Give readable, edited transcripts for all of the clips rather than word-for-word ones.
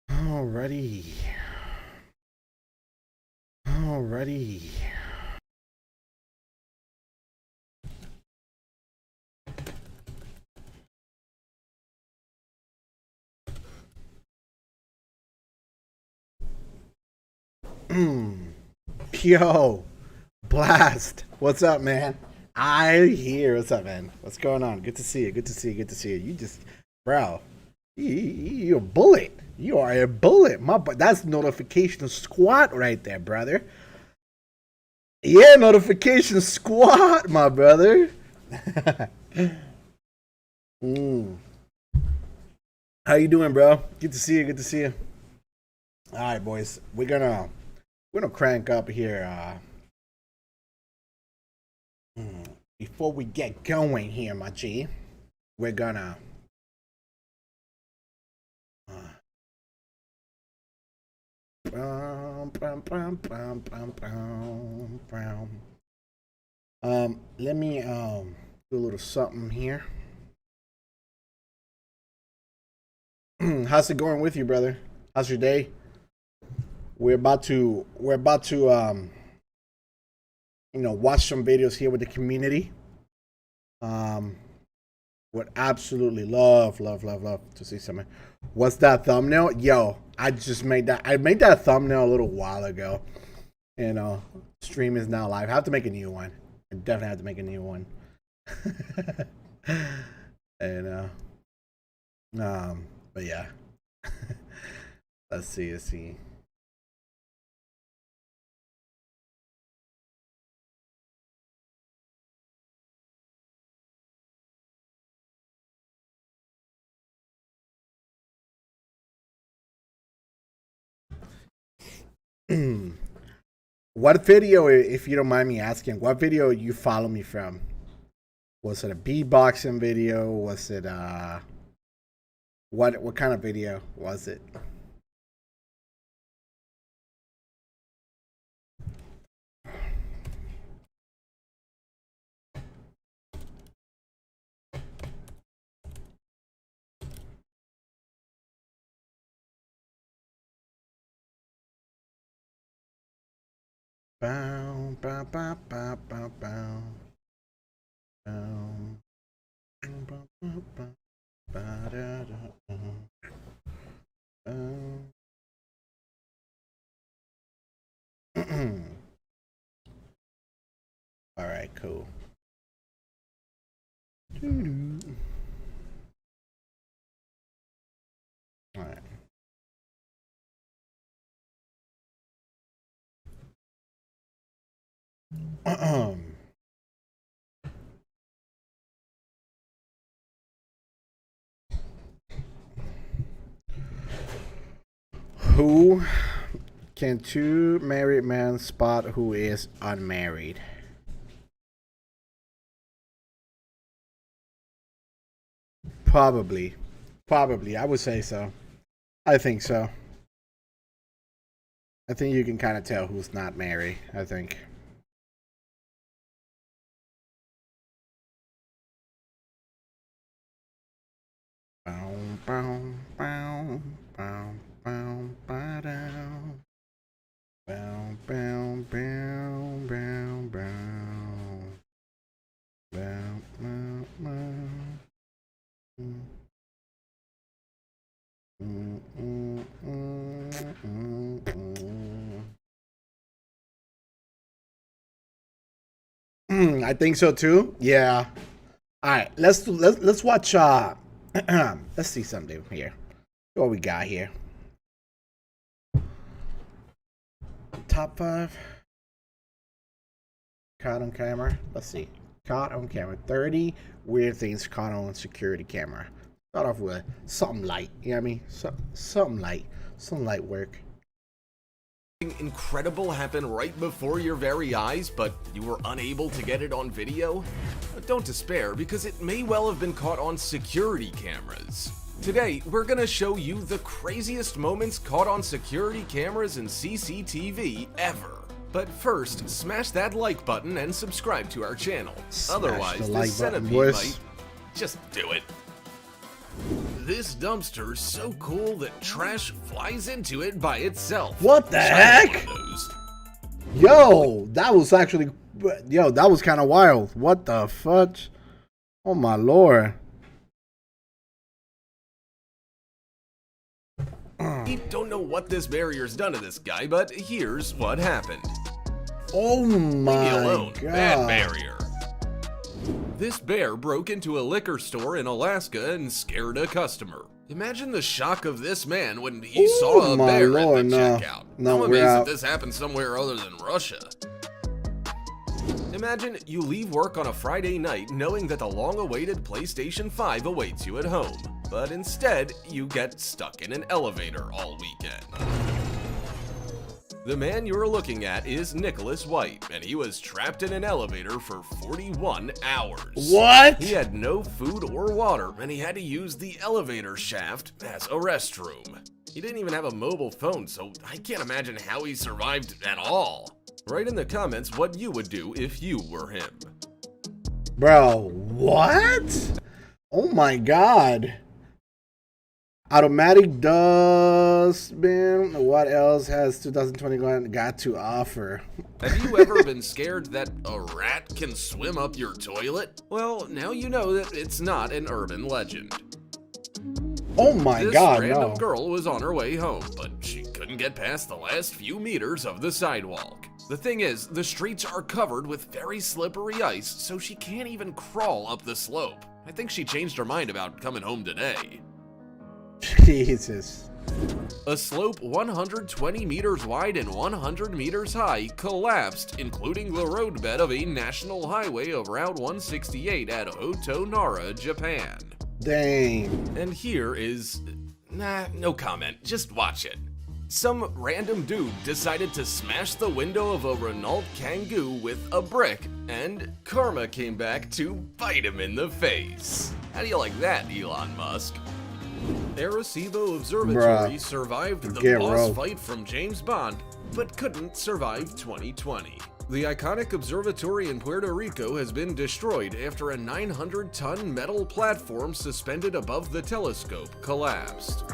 Alrighty. Alrighty. Yo, Blast. What's up, man? I hear. What's up, man? What's going on? Good to see you. Good to see you. Good to see you. You just, bro, you're a bullet. You are a bullet. That's notification squad right there, brother. Yeah, notification squad, my brother. How you doing, bro? Good to see you. Good to see you. All right, boys. We're gonna crank up here. Before we get going here, my G, we're gonna let me do a little something here. How's it going with you, brother? How's your day? We're about to watch some videos here with the community. Would absolutely love to see something. What's that thumbnail? Yo, I just made that. I made that thumbnail a little while ago. Stream is now live. I have to make a new one. I definitely have to make a new one. But yeah. Let's see. What video, if you don't mind me asking, what video you follow me from? Was it a beatboxing video? Was it what kind of video was it? Bow, bow, bow, bow, bow, bow. Bow. Bow, bow, bow, bow, da, da, All right, cool. All right. Who can two married men spot who is unmarried? Probably. I would say so. I think so. I think you can kind of tell who's not married, I think. Bow, bow, bow, bow, bow, bow, down. Bow, bow, bow, bow, bow. Bow, bow, bow. I think so too. Yeah. All right. Let's watch. Let's see something here. What we got here? Top 5. Caught on camera. Let's see. Caught on camera. 30 weird things caught on security camera. Start off with something light. You know what I mean? Something light. Some light work. Incredible happened right before your very eyes, but you were unable to get it on video? But don't despair, because it may well have been caught on security cameras. Today, we're gonna show you the craziest moments caught on security cameras and CCTV ever. But first, smash that like button and subscribe to our channel. Otherwise, this centipede might just do it. This dumpster's so cool that trash flies into it by itself. What the heck? Yo, that was actually, that was kind of wild. What the fudge? Oh my lord. We don't know what this barrier's done to this guy, but here's what happened. Oh my Leave me alone. God. Bad barrier. This bear broke into a liquor store in Alaska and scared a customer. Imagine the shock of this man when he saw a bear at the checkout. I'm amazed that this happened somewhere other than Russia. Imagine you leave work on a Friday night knowing that the long-awaited PlayStation 5 awaits you at home, but instead you get stuck in an elevator all weekend. The man you're looking at is Nicholas White, and he was trapped in an elevator for 41 hours. What? He had no food or water, and he had to use the elevator shaft as a restroom. He didn't even have a mobile phone, so I can't imagine how he survived at all. Write in the comments what you would do if you were him. Bro, what? Oh my God. Automatic dustbin. What else has 2021 got to offer? Have you ever been scared that a rat can swim up your toilet? Well, now you know that it's not an urban legend. Oh my God, This random girl was on her way home, but she couldn't get past the last few meters of the sidewalk. The thing is, the streets are covered with very slippery ice, so she can't even crawl up the slope. I think she changed her mind about coming home today. Jesus. A slope 120 meters wide and 100 meters high collapsed, including the roadbed of a national highway of Route 168 at Hotonara, Japan. Dang. And here is... no comment, just watch it. Some random dude decided to smash the window of a Renault Kangoo with a brick, and karma came back to bite him in the face. How do you like that, Elon Musk? Arecibo Observatory survived the boss fight from James Bond, but couldn't survive 2020. The iconic observatory in Puerto Rico has been destroyed after a 900-ton metal platform suspended above the telescope collapsed.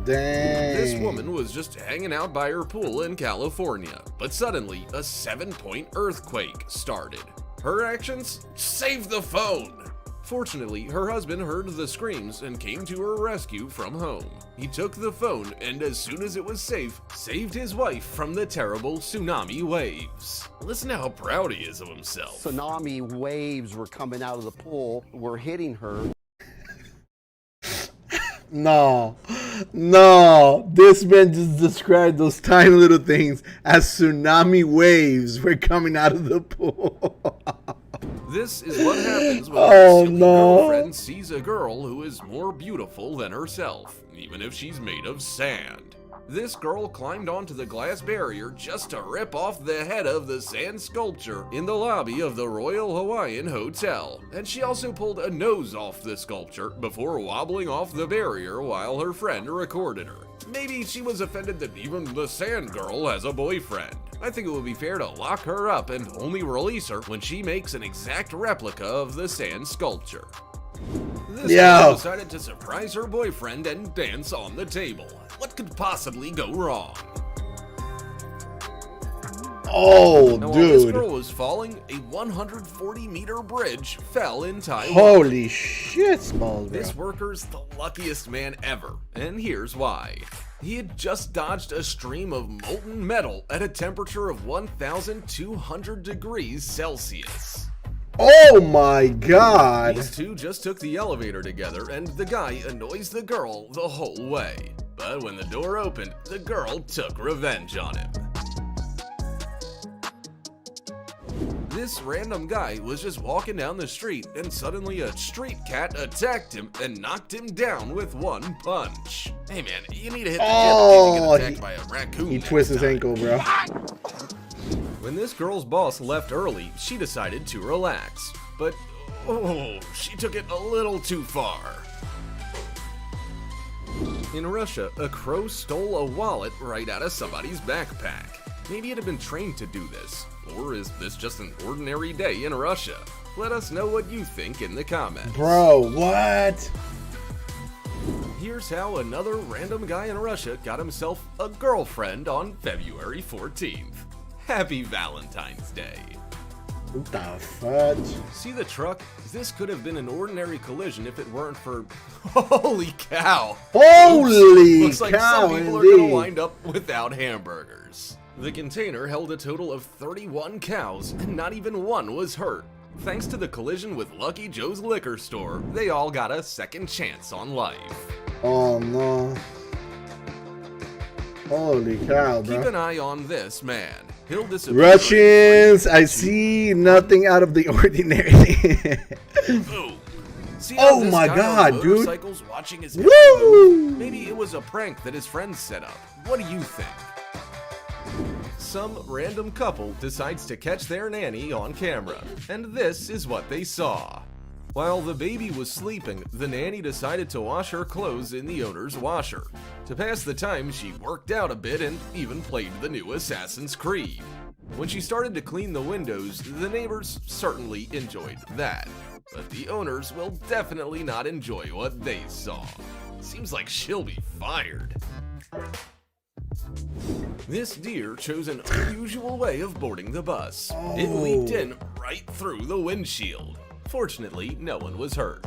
Dang. This woman was just hanging out by her pool in California, but suddenly a 7-point earthquake started. Her actions? Save the phone! Fortunately, her husband heard the screams and came to her rescue from home. He took the phone and as soon as it was safe, saved his wife from the terrible tsunami waves. Listen to how proud he is of himself. Tsunami waves were coming out of the pool, were hitting her. No, this man just described those tiny little things as tsunami waves were coming out of the pool. This is what happens when a silly girlfriend sees a girl who is more beautiful than herself, even if she's made of sand. This girl climbed onto the glass barrier just to rip off the head of the sand sculpture in the lobby of the Royal Hawaiian Hotel. And she also pulled a nose off the sculpture before wobbling off the barrier while her friend recorded her. Maybe she was offended that even the sand girl has a boyfriend. I think it would be fair to lock her up and only release her when she makes an exact replica of the sand sculpture. This girl decided to surprise her boyfriend and dance on the table. What could possibly go wrong? Oh, now, dude. While this girl was falling, a 140-meter bridge fell in Taiwan. Holy shit, Smalls, bro. This worker's the luckiest man ever, and here's why. He had just dodged a stream of molten metal at a temperature of 1,200 degrees Celsius. Oh my God. These two just took the elevator together, and the guy annoys the girl the whole way. But when the door opened, the girl took revenge on him. This random guy was just walking down the street, and suddenly a street cat attacked him and knocked him down with one punch. Hey man, you need to hit the gym if you get attacked by a raccoon. He twists his ankle, bro. When this girl's boss left early, she decided to relax. But Oh, she took it a little too far. In Russia, a crow stole a wallet right out of somebody's backpack. Maybe it had been trained to do this. Or is this just an ordinary day in Russia? Let us know what you think in the comments. Bro, what? Here's how another random guy in Russia got himself a girlfriend on February 14th. Happy Valentine's Day. What the fudge? See the truck? This could have been an ordinary collision if it weren't for... Holy cow! Holy Looks like cow, some people are gonna indeed. wind up without hamburgers. The container held a total of 31 cows, and not even one was hurt. Thanks to the collision with Lucky Joe's liquor store, they all got a second chance on life. Oh no. Holy cow, bro. Keep an eye on this man. He'll disappear. Russians, I see nothing out of the ordinary. Boom. See how Oh this my guy God, on dude. motorcycle's watching his Woo! every move? Maybe it was a prank that his friends set up. What do you think? Some random couple decides to catch their nanny on camera, and this is what they saw. While the baby was sleeping, the nanny decided to wash her clothes in the owner's washer. To pass the time, she worked out a bit and even played the new Assassin's Creed. When she started to clean the windows, the neighbors certainly enjoyed that. But the owners will definitely not enjoy what they saw. Seems like she'll be fired. This deer chose an unusual way of boarding the bus. It leaped in right through the windshield. Fortunately, no one was hurt.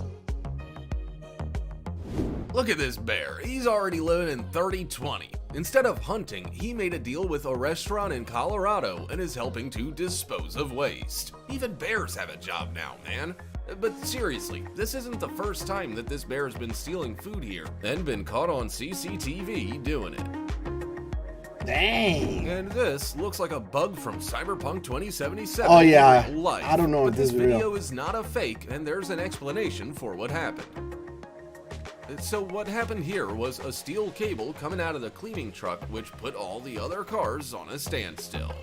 Look at this bear. He's already living in 3020. Instead of hunting, he made a deal with a restaurant in Colorado and is helping to dispose of waste. Even bears have a job now, man. But seriously, this isn't the first time that this bear has been stealing food here and been caught on CCTV doing it. Dang. And this looks like a bug from Cyberpunk 2077. Oh yeah. in real life. I don't know if But this this is real. video is not a fake, and there's an explanation for what happened. So what happened here was a steel cable coming out of the cleaning truck, which put all the other cars on a standstill.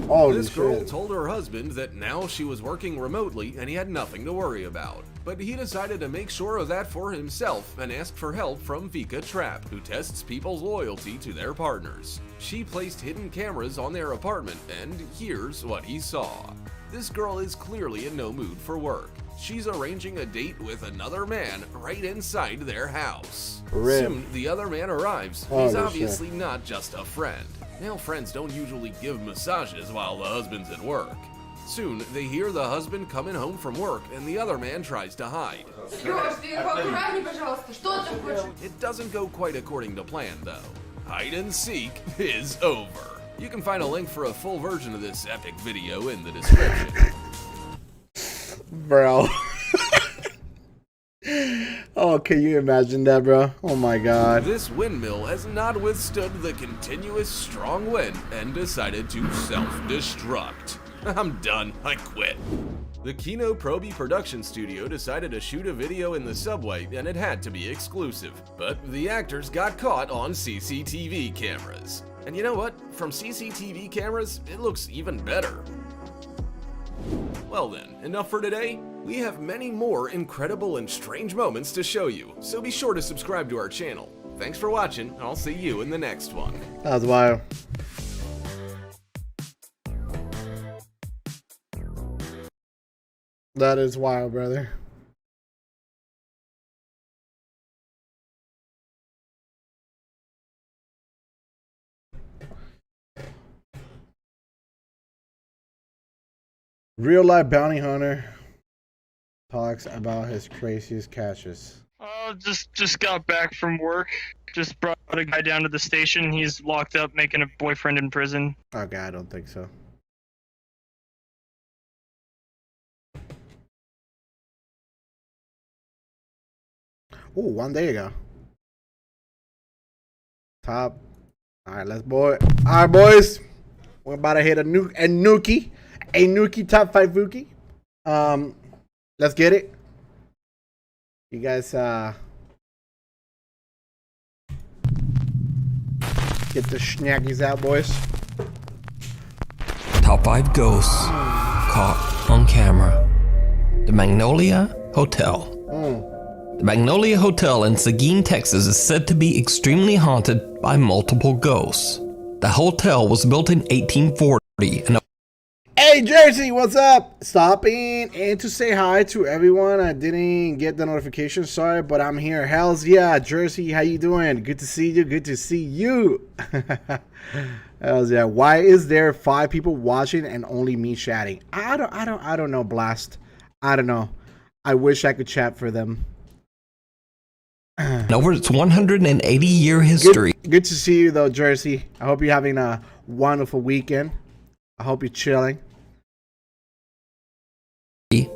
Holy This girl shit. told her husband that now she was working remotely and he had nothing to worry about. But he decided to make sure of that for himself and asked for help from Vika Trap, who tests people's loyalty to their partners. She placed hidden cameras on their apartment, and here's what he saw. This girl is clearly in no mood for work. She's arranging a date with another man right inside their house. Rip. Soon, the other man arrives. Holy He's shit. obviously not just a friend. Male friends don't usually give massages while the husband's at work. Soon, they hear the husband coming home from work and the other man tries to hide. Серёж, ты поаккуратней, пожалуйста. Что ты хочешь? It doesn't go quite according to plan, though. Hide and seek is over. You can find a link for a full version of this epic video in the description. Bro. Oh, can you imagine that, bro? Oh my god. This windmill has not withstood the continuous strong wind and decided to self-destruct. I'm done. I quit. The Kino Proby production studio decided to shoot a video in the subway and it had to be exclusive. But the actors got caught on CCTV cameras. And you know what? From CCTV cameras, it looks even better. Well then, enough for today? We have many more incredible and strange moments to show you, so be sure to subscribe to our channel. Thanks for watching, and I'll see you in the next one. That was wild. That is wild, brother. Real life bounty hunter talks about his craziest catches. Just got back from work. Just brought a guy down to the station. He's locked up making a boyfriend in prison. Okay, I don't think so. Oh, 1 day ago. Top. All right, let's boy. All right, boys. We're about to hit a Nuke top 5 Vuki. Let's get it. You guys get the schnaggies out, boys. Top 5 ghosts caught on camera. the Magnolia Hotel. The Magnolia Hotel in Seguin, Texas is said to be extremely haunted by multiple ghosts. The hotel was built in 1840 and Hey Jersey, what's up? Stopping in to say hi to everyone. I didn't get the notification, sorry, but I'm here. Hells yeah, Jersey, how you doing? Good to see you. Good to see you. Hells yeah. Why is there 5 people watching and only me chatting? I don't know, Blast. I don't know. I wish I could chat for them. over its 180-year history. Good to see you though, Jersey. I hope you're having a wonderful weekend. I hope you're chilling.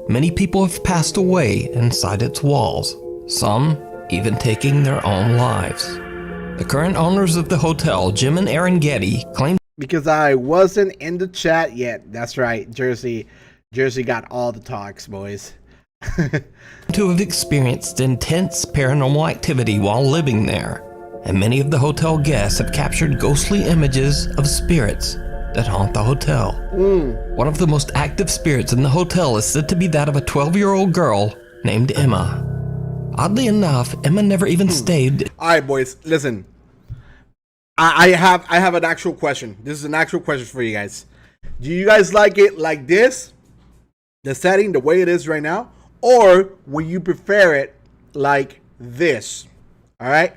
Many people have passed away inside its walls, some even taking their own lives. The current owners of the hotel, Jim and Aaron Getty, claim because I wasn't in the chat yet. That's right, Jersey. Jersey got all the talks, boys. to have experienced intense paranormal activity while living there, and many of the hotel guests have captured ghostly images of spirits that haunt the hotel. One of the most active spirits in the hotel is said to be that of a 12-year-old girl named Emma. Oddly enough, Emma never even stayed. All right, boys, listen. I have an actual question. This is an actual question for you guys. Do you guys like it like this, the setting, the way it is right now, or would you prefer it like this? All right,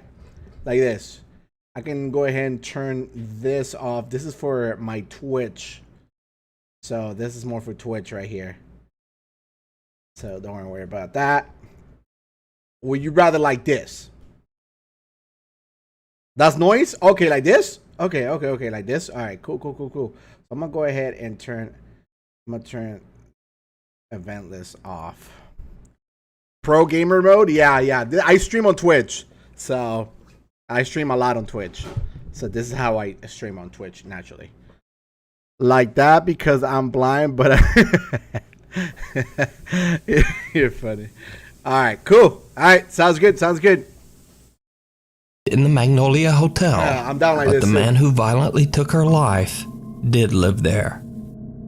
like this. I can go ahead and turn this off. This is for my Twitch. So this is more for Twitch right here. So don't worry about that. Would you rather like this? That's noise? Okay, like this? Okay, like this. All right, cool. So I'm gonna go ahead and turn event list off. Pro gamer mode? Yeah. I stream on Twitch. So I stream a lot on Twitch. So this is how I stream on Twitch naturally. Like that because I'm blind, but you're funny. All right, cool. All right, sounds good. In the Magnolia Hotel, I'm down like but this. The man who violently took her life did live there.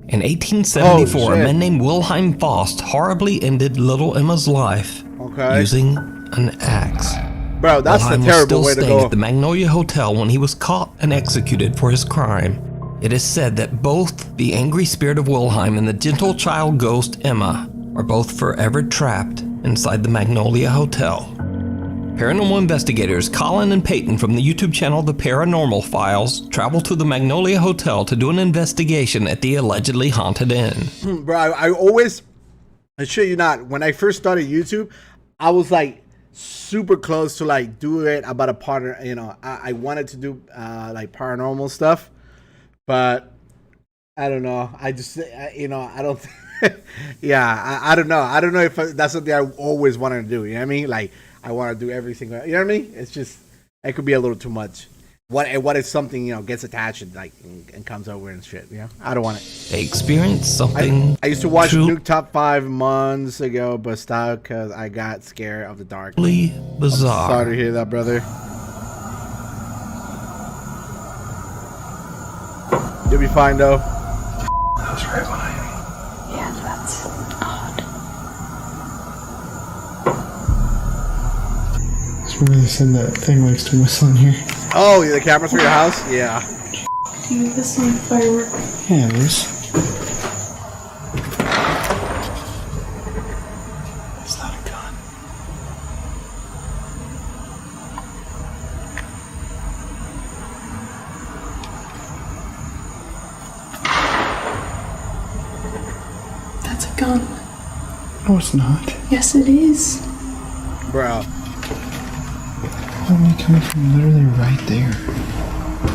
In 1874, a man named Wilhelm Faust horribly ended little Emma's life using an axe. Bro, that's Wilhelm a terrible was way still to staying go. at the Magnolia Hotel when he was caught and executed for his crime. It is said that both the angry spirit of Wilhelm and the gentle child ghost Emma are both forever trapped inside the Magnolia Hotel. Paranormal investigators Colin and Peyton from the YouTube channel The Paranormal Files traveled to the Magnolia Hotel to do an investigation at the allegedly haunted inn. Bro, I shit you not, when I first started YouTube, I was like super close to like do it about a partner. You know, I wanted to do like paranormal stuff, but I don't know. I just I don't. Yeah, I don't know. I don't know if that's something I always wanted to do. You know what I mean? Like I want to do everything. You know what I mean? It's just it could be a little too much. What if something gets attached and like and comes over and shit? You know, I don't want it. They experienced something. I used to watch Nuke Top 5 months ago, but stopped because I got scared of the dark. Bizarre. Sorry to hear that, brother. You'll be fine though. That's right behind me. Yeah, that's odd. That's where they said that thing likes to whistle in here. Oh, the cameras for your house? Yeah. Do you listen to firework? Yeah, it is. It's not a gun. That's a gun. No, it's not. Yes, it is. Bro. Only coming from literally right there.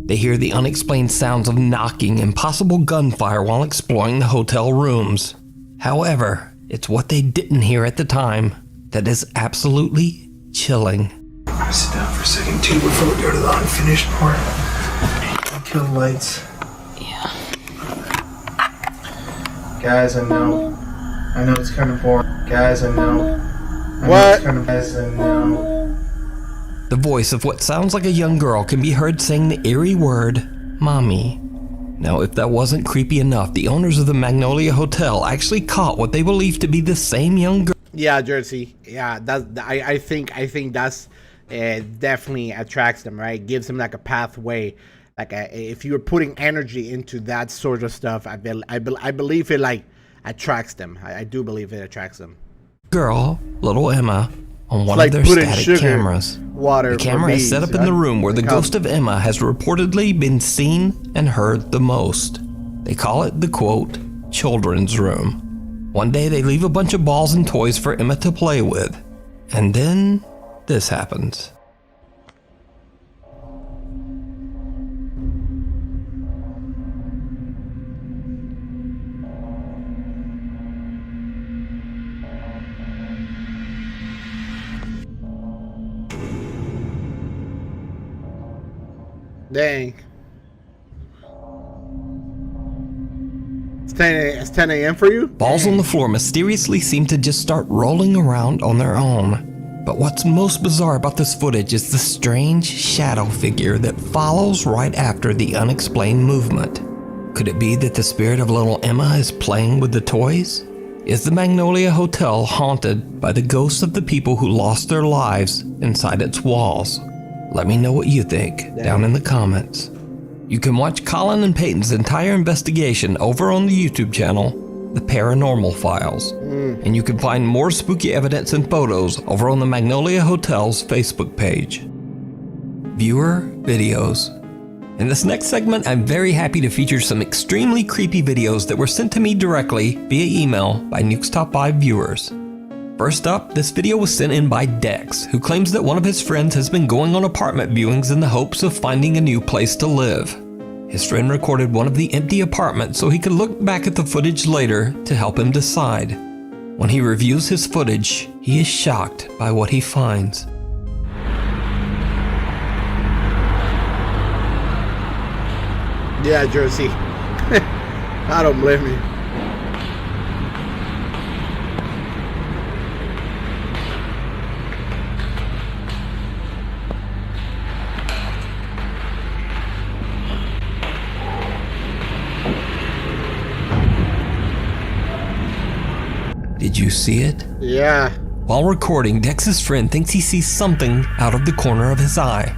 They hear the unexplained sounds of knocking and possible gunfire while exploring the hotel rooms. However, it's what they didn't hear at the time that is absolutely chilling. I'm gonna sit down for a second too before we go to the unfinished part. I'll kill the lights. Yeah. Guys, I know it's kind of boring. Guys, I know. What? Guys, I know. The voice of what sounds like a young girl can be heard saying the eerie word, Mommy. Now, if that wasn't creepy enough, the owners of the Magnolia Hotel actually caught what they believed to be the same young girl. Yeah, Jersey. Yeah, I think that's definitely attracts them, right? Gives them like a pathway. Like if you're putting energy into that sort of stuff, I believe it like attracts them. I do believe it attracts them. Girl, little Emma, on one like of their putting static sugar, cameras. water. The camera is set up in the room where the ghost of Emma has reportedly been seen and heard the most. They call it the, quote, children's room. One day they leave a bunch of balls and toys for Emma to play with. And then this happens. Dang. It's 10 a.m. for you? Balls on the floor mysteriously seem to just start rolling around on their own. But what's most bizarre about this footage is the strange shadow figure that follows right after the unexplained movement. Could it be that the spirit of little Emma is playing with the toys? Is the Magnolia Hotel haunted by the ghosts of the people who lost their lives inside its walls? Let me know what you think down in the comments. You can watch Colin and Peyton's entire investigation over on the YouTube channel, The Paranormal Files. And you can find more spooky evidence and photos over on the Magnolia Hotel's Facebook page. Viewer videos. In this next segment, I'm very happy to feature some extremely creepy videos that were sent to me directly via email by Nuke's Top 5 viewers. First up, this video was sent in by Dex, who claims that one of his friends has been going on apartment viewings in the hopes of finding a new place to live. His friend recorded one of the empty apartments so he could look back at the footage later to help him decide. When he reviews his footage, he is shocked by what he finds. Yeah, Jersey. I don't blame you. Did you see it? Yeah. While recording, Dex's friend thinks he sees something out of the corner of his eye.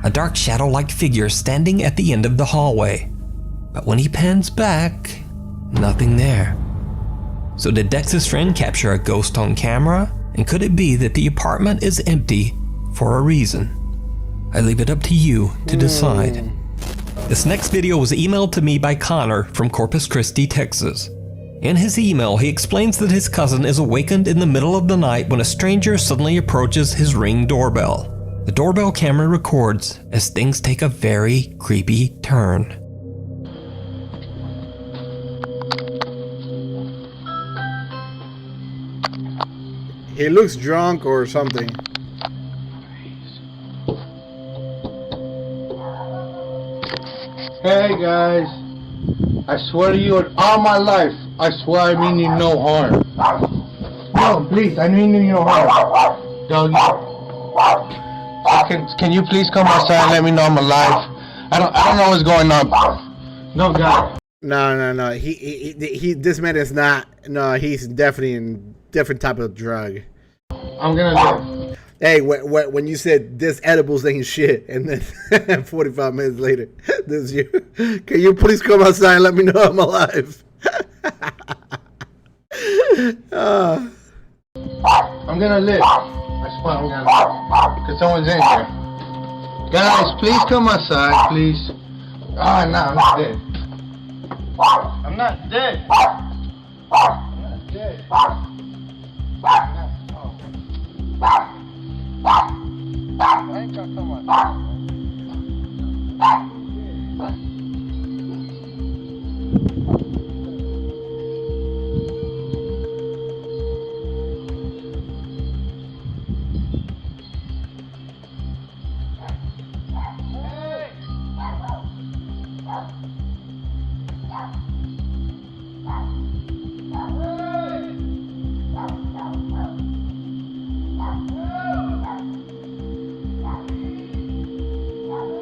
A dark shadow-like figure standing at the end of the hallway. But when he pans back, nothing there. So did Dex's friend capture a ghost on camera? And could it be that the apartment is empty for a reason? I leave it up to you to decide. This next video was emailed to me by Connor from Corpus Christi, Texas. In his email, he explains that his cousin is awakened in the middle of the night when a stranger suddenly approaches his Ring doorbell. The doorbell camera records as things take a very creepy turn. He looks drunk or something. Hey guys, I swear to you all my life, I swear I mean you no harm. No, please, I mean you no harm. Doggy. Can you please come outside and let me know I'm alive? I don't know what's going on. No, God. No. He this man is not. No, he's definitely in different type of drug. I'm gonna live. Hey, when you said this edibles ain't shit, and then 45 minutes later, this you. Can you please come outside and let me know I'm alive? I'm gonna live. I swear I'm gonna live. Because someone's in here. Guys, please come outside, please. Ah, no, I'm not dead. I'm not dead. I'm not dead. I ain't gonna come outside.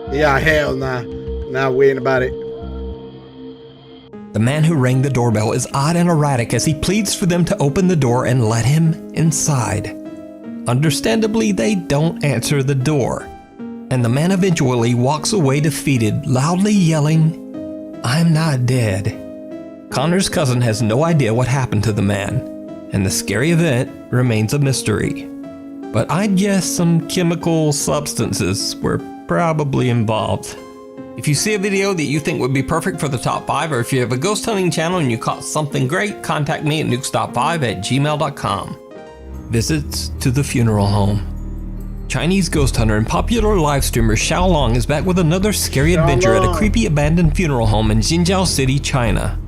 Yeah, hell nah. Nah, we ain't about it. The man who rang the doorbell is odd and erratic as he pleads for them to open the door and let him inside. Understandably, they don't answer the door, and the man eventually walks away defeated, loudly yelling, "I'm not dead." Connor's cousin has no idea what happened to the man, and the scary event remains a mystery. But I'd guess some chemical substances were probably involved. If you see a video that you think would be perfect for the top 5, or if you have a ghost hunting channel and you caught something great, contact me at nukestop5@gmail.com. Visits to the funeral home. Chinese ghost hunter and popular live streamer Xiao Long is back with another scary adventure at a creepy abandoned funeral home in Jinjiao City, China.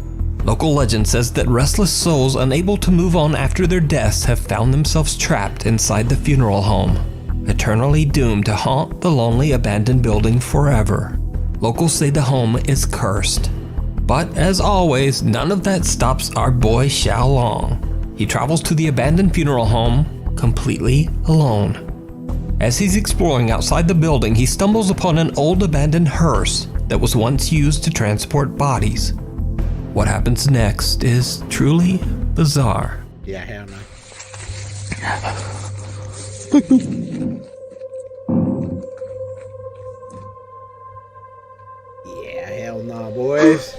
Local legend says that restless souls unable to move on after their deaths have found themselves trapped inside the funeral home, eternally doomed to haunt the lonely abandoned building forever. Locals say the home is cursed. But as always, none of that stops our boy Xiao Long. He travels to the abandoned funeral home completely alone. As he's exploring outside the building, he stumbles upon an old abandoned hearse that was once used to transport bodies. What happens next is truly bizarre. Yeah, hell no. Yeah, hell no, boys.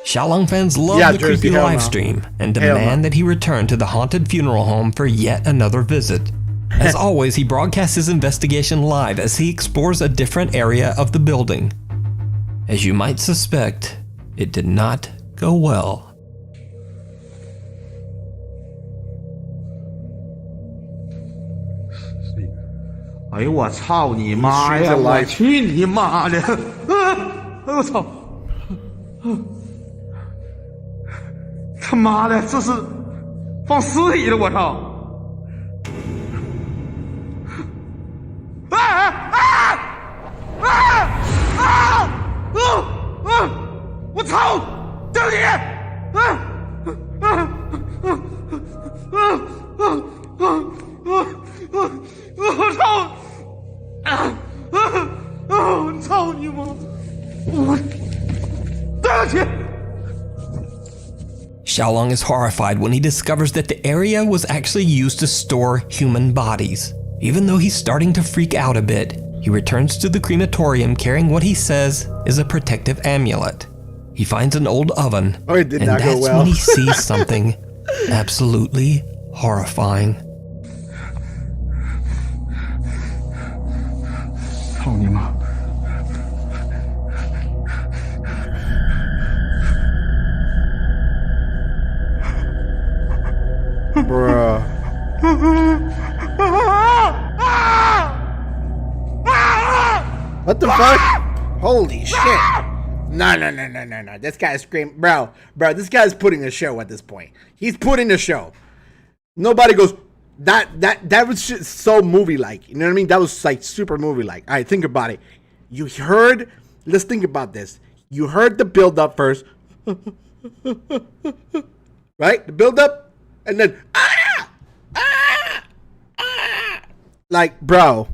Xiaolong fans love the Jersey, creepy hell live no. stream and Hell demand no. that he return to the haunted funeral home for yet another visit. As always, he broadcasts his investigation live as he explores a different area of the building. As you might suspect, it did not go well. 哎呦我操你妈呀！我去你妈的！哎我操！他妈的，这是放尸体了！我操！啊啊啊啊啊！我操！对不起！啊啊啊啊啊啊啊！我操！ 操你妈！我对不起。 Xiaolong is horrified when he discovers that the area was actually used to store human bodies. Even though he's starting to freak out a bit, he returns to the crematorium carrying what he says is a protective amulet. He finds an old oven, it did and not go that's well. when he sees something absolutely horrifying. 操你妈！ Bruh. What the fuck? Holy shit. No. This guy's screaming. Bro, this guy's putting a show at this point. He's putting a show. Nobody goes, that was just so movie-like. You know what I mean? That was like super movie-like. All right, think about it. You heard, let's think about this. You heard the build-up first. Right? The build-up. And then, like, bro,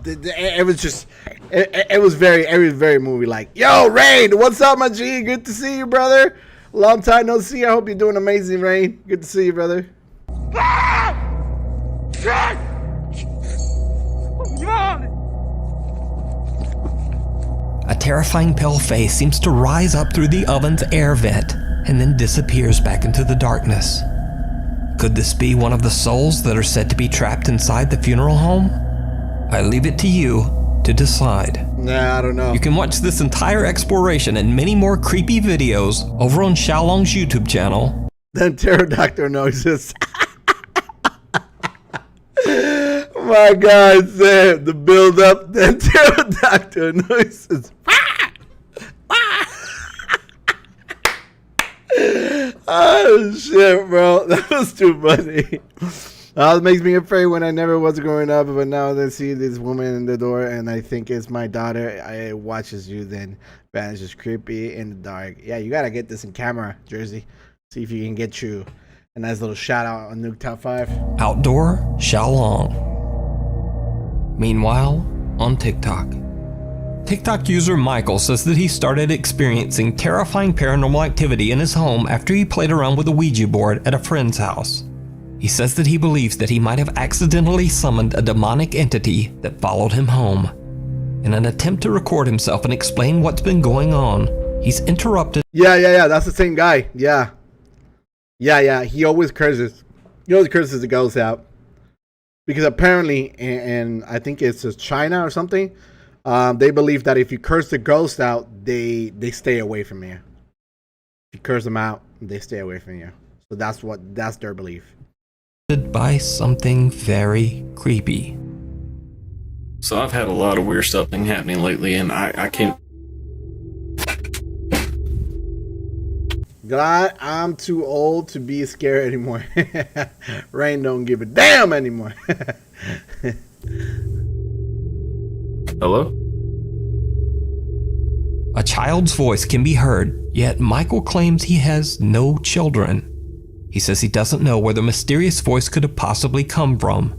it was just, it was very movie-like. Yo, Rain, what's up, my G? Good to see you, brother. Long time no see. I hope you're doing amazing, Rain. Good to see you, brother. A terrifying pale face seems to rise up through the oven's air vent and then disappears back into the darkness. Could this be one of the souls that are said to be trapped inside the funeral home? I leave it to you to decide. Nah, I don't know. You can watch this entire exploration and many more creepy videos over on Xiaolong's YouTube channel. Then Pterodactyl noises. My God, Sam, the build up, then Pterodactyl noises. Oh shit, bro, that was too funny. It makes me afraid when I never was growing up, but now I see this woman in the door and I think it's my daughter. I watches you, then vanishes creepy in the dark. Yeah, you gotta get this in camera, Jersey. See if you can get you a nice little shout out on Nuke Top 5. Outdoor Xiaolong. Meanwhile, on TikTok. TikTok user Michael says that he started experiencing terrifying paranormal activity in his home after he played around with a Ouija board at a friend's house. He says that he believes that he might have accidentally summoned a demonic entity that followed him home. In an attempt to record himself and explain what's been going on, he's interrupted. Yeah, that's the same guy. Yeah, he always curses. He always curses the ghosts out. Because apparently, and I think it's China or something, they believe that if you curse the ghost out, they stay away from you. If you curse them out, they stay away from you. So that's their belief. By something very creepy. So I've had a lot of weird stuff been happening lately, and I can't. God, I'm too old to be scared anymore. Rain don't give a damn anymore. Hello? A child's voice can be heard, yet Michael claims he has no children. He says he doesn't know where the mysterious voice could have possibly come from.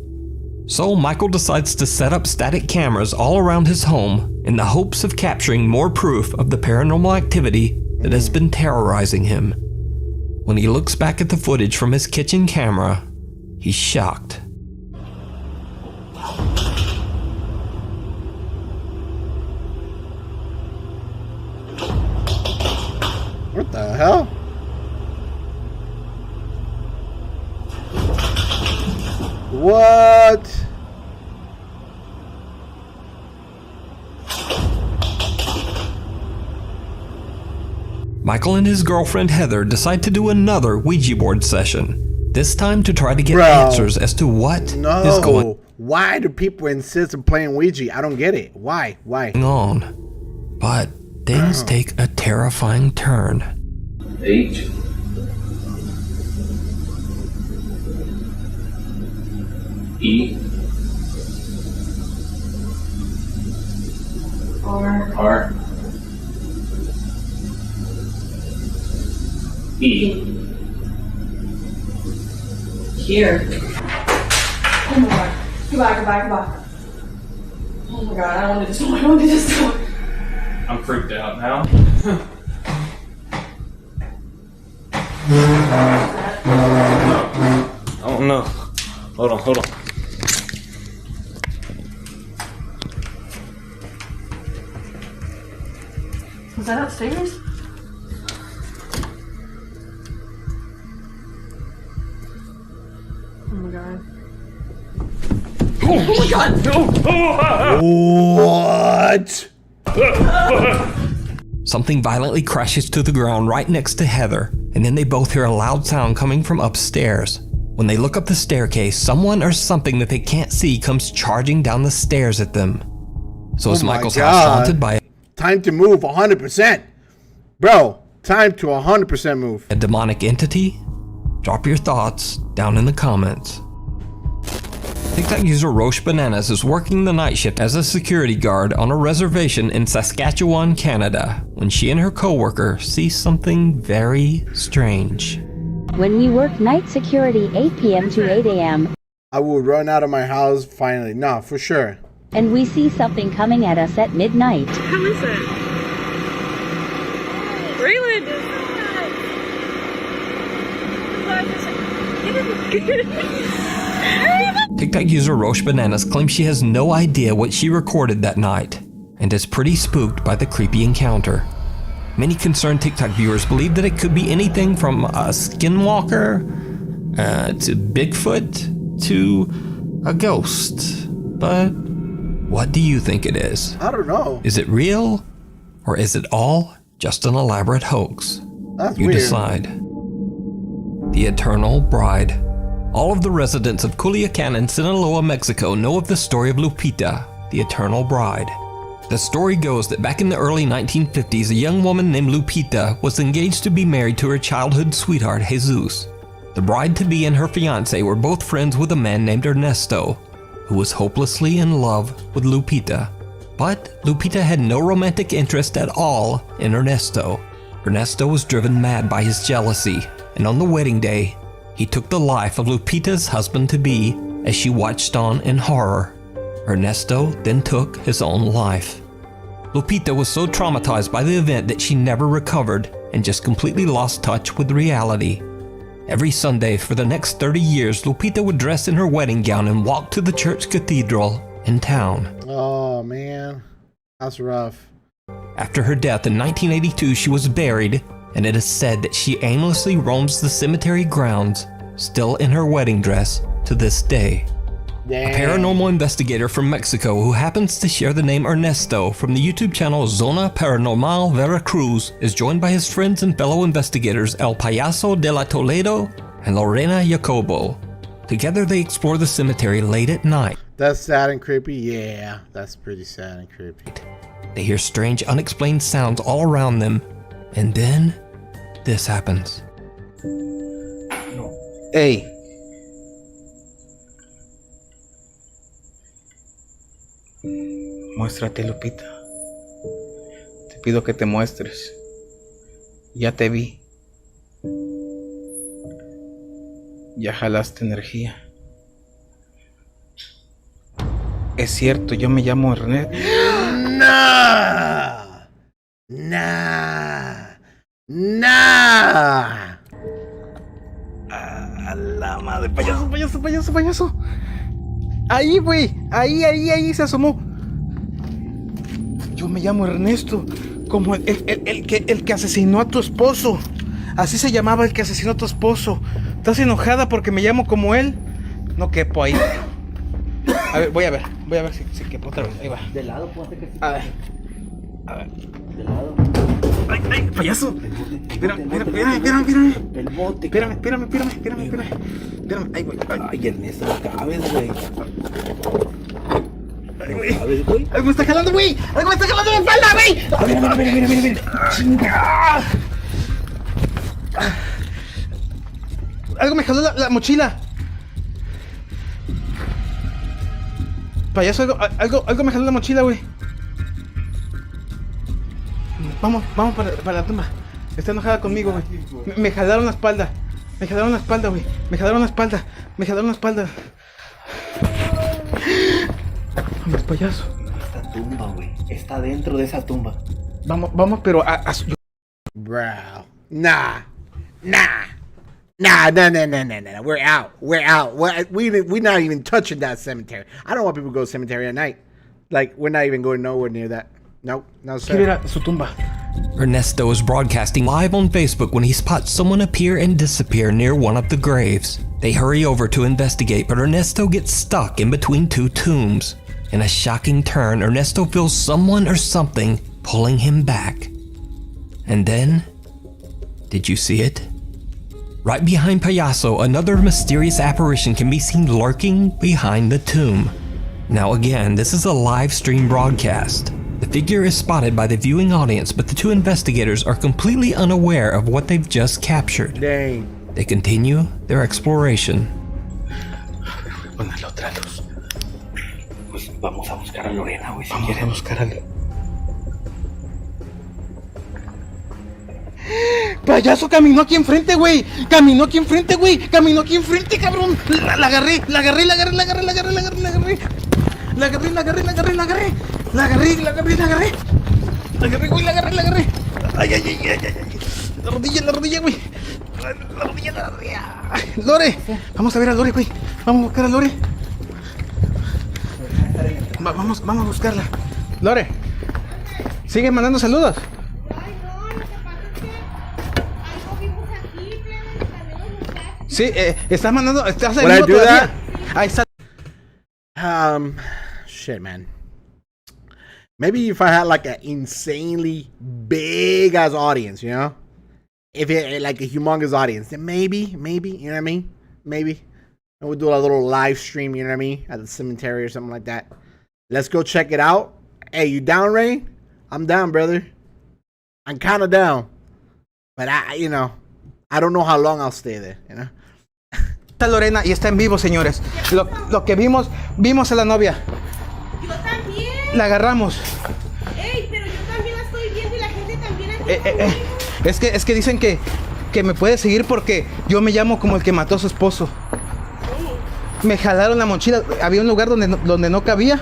So Michael decides to set up static cameras all around his home in the hopes of capturing more proof of the paranormal activity that has been terrorizing him. When he looks back at the footage from his kitchen camera, he's shocked. What the hell? What? Michael and his girlfriend Heather decide to do another Ouija board session, this time to try to get answers as to what is going Why do people insist on playing Ouija? I don't get it. Why on. But things take a terrifying turn. H. E. R. E. Here. Oh my god. Goodbye. Oh my god, I don't want to do this. I don't want to do this. I'm freaked out now. Oh no. Hold on. Was that upstairs? Oh my god. Oh my god! What? Something violently crashes to the ground right next to Heather, and then they both hear a loud sound coming from upstairs. When they look up the staircase, someone or something that they can't see comes charging down the stairs at them. So is Michael's house haunted by time to move 100%. Bro, time to 100% move. a demonic entity? Drop your thoughts down in the comments. TikTok user Roche Bananas is working the night shift as a security guard on a reservation in Saskatchewan, Canada, when she and her coworker see something very strange. When we work night security 8 p.m. to 8 a.m. I will run out of my house finally. No, for sure. and we see something coming at us at midnight. Who is it? Raylan! TikTok user Roche Bananas claims she has no idea what she recorded that night and is pretty spooked by the creepy encounter. Many concerned TikTok viewers believe that it could be anything from a skinwalker to Bigfoot to a ghost. But what do you think it is? I don't know. Is it real or is it all just an elaborate hoax? That's you weird. decide. The Eternal Bride. All of the residents of Culiacan in Sinaloa, Mexico know of the story of Lupita, the Eternal Bride. The story goes that back in the early 1950s, a young woman named Lupita was engaged to be married to her childhood sweetheart, Jesus. The bride-to-be and her fiancé were both friends with a man named Ernesto, who was hopelessly in love with Lupita. But Lupita had no romantic interest at all in Ernesto. Ernesto was driven mad by his jealousy, and on the wedding day, he took the life of Lupita's husband-to-be as she watched on in horror. Ernesto then took his own life. Lupita was so traumatized by the event that she never recovered and just completely lost touch with reality. Every Sunday for the next 30 years, Lupita would dress in her wedding gown and walk to the church cathedral in town. Oh man, that's rough. After her death in 1982, she was buried, and it is said that she aimlessly roams the cemetery grounds, still in her wedding dress to this day. Damn. A paranormal investigator from Mexico who happens to share the name Ernesto from the YouTube channel Zona Paranormal Veracruz is joined by his friends and fellow investigators El Payaso de la Toledo and Lorena Jacobo. Together they explore the cemetery late at night. That's sad and creepy. Yeah, that's pretty sad and creepy. They hear strange, unexplained sounds all around them, and then this happens. Hey. Muéstrate, Lupita. Te pido que te muestres. Ya te vi. Ya jalaste energía. Es cierto, yo me llamo Ernesto. Nah. A la madre, payaso. Ahí, güey. Ahí se asomó. Yo me llamo Ernesto. Como el que asesinó a tu esposo. Así se llamaba el que asesinó a tu esposo. ¿Estás enojada porque me llamo como él? No quepo ahí. A ver, voy a ver si quepo otra vez. Ahí va. De lado, ponte que sí. A ver. De lado. Ay, payaso. Espérame. El bote. Espérame. Ay, güey. Ay, Ernesto, no cabes, güey. Ay, güey. Algo me está jalando, güey. Algo me está jalando la espalda, güey. Mira. Chinga. Algo me jaló la mochila. Payaso, algo me jaló la mochila, güey. Vamos para la tumba. Está enojada conmigo, güey. Me jalaron la espalda. Güey. Me jalaron la espalda. Vamos, payaso. Esta tumba, güey. Está dentro de esa tumba. Vamos, pero Bro. Nah. We're out. We're not even touching that cemetery. I don't want people to go to the cemetery at night. Like, we're not even going nowhere near that. Nope, no sir. Quiero ir a su tumba. Ernesto is broadcasting live on Facebook when he spots someone appear and disappear near one of the graves. They hurry over to investigate, but Ernesto gets stuck in between two tombs. In a shocking turn, Ernesto feels someone or something pulling him back. And then, did you see it? Right behind Payaso, another mysterious apparition can be seen lurking behind the tomb. Now again, this is a live stream broadcast. The figure is spotted by the viewing audience, but the two investigators are completely unaware of what they've just captured. Dang. They continue their exploration. Póngale otra luz. Pues vamos a buscar a Lorena, güey. Vamos a buscar a Payaso caminó aquí enfrente, güey. Caminó aquí enfrente, cabrón. La agarré. Ay. La rodilla, güey. La rodilla. Lore. Vamos a ver a Lore, güey. Vamos a buscar a Lore. Vamos a buscarla. Lore. Sigue mandando saludos. Sí, estás en vivo todavía. Ahí está. Shit, man. Maybe if I had like an insanely big ass audience, you know? If it like a humongous audience, then maybe, you know what I mean? Maybe. And we'll do a little live stream, you know what I mean? At the cemetery or something like that. Let's go check it out. Hey, you down, Ray? I'm down, brother. I'm kind of down. But I don't know how long I'll stay there, you know? Está Lorena y está en vivo, señores. Lo que vimos a la novia. Yo también. La agarramos. Ey, pero yo también la estoy viendo y la gente también aquí. Es que dicen que me puede seguir porque yo me llamo como el que mató a su esposo. Me jalaron la mochila. Había un lugar donde no cabía.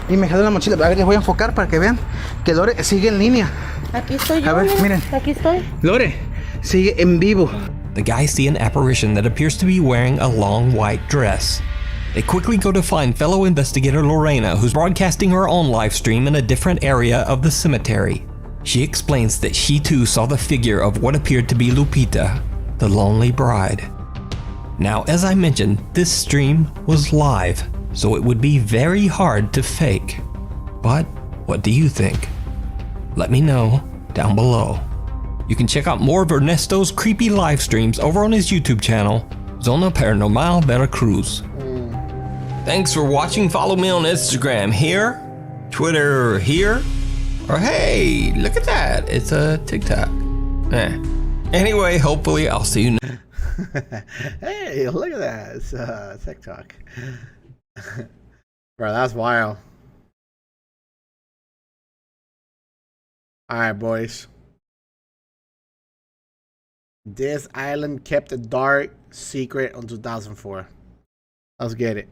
Y me jalaron la mochila. A ver, les voy a enfocar para que vean que Lore sigue en línea. Aquí estoy yo. A ver, miren. Aquí estoy. Lore sigue en vivo. The guys see an apparition that appears to be wearing a long white dress. They quickly go to find fellow investigator Lorena, who's broadcasting her own live stream in a different area of the cemetery. She explains that she too saw the figure of what appeared to be Lupita, the lonely bride. Now, as I mentioned, this stream was live, so it would be very hard to fake. But what do you think? Let me know down below. You can check out more of Ernesto's creepy live streams over on his YouTube channel, Zona Paranormal Veracruz. Thanks for watching. Follow me on Instagram here, Twitter here, or hey, look at that, it's a TikTok. Anyway, hopefully I'll see you next. Hey, look at that, it's TikTok. Bro, that's wild. Alright, boys. This island kept a dark secret until 2004. Let's get it.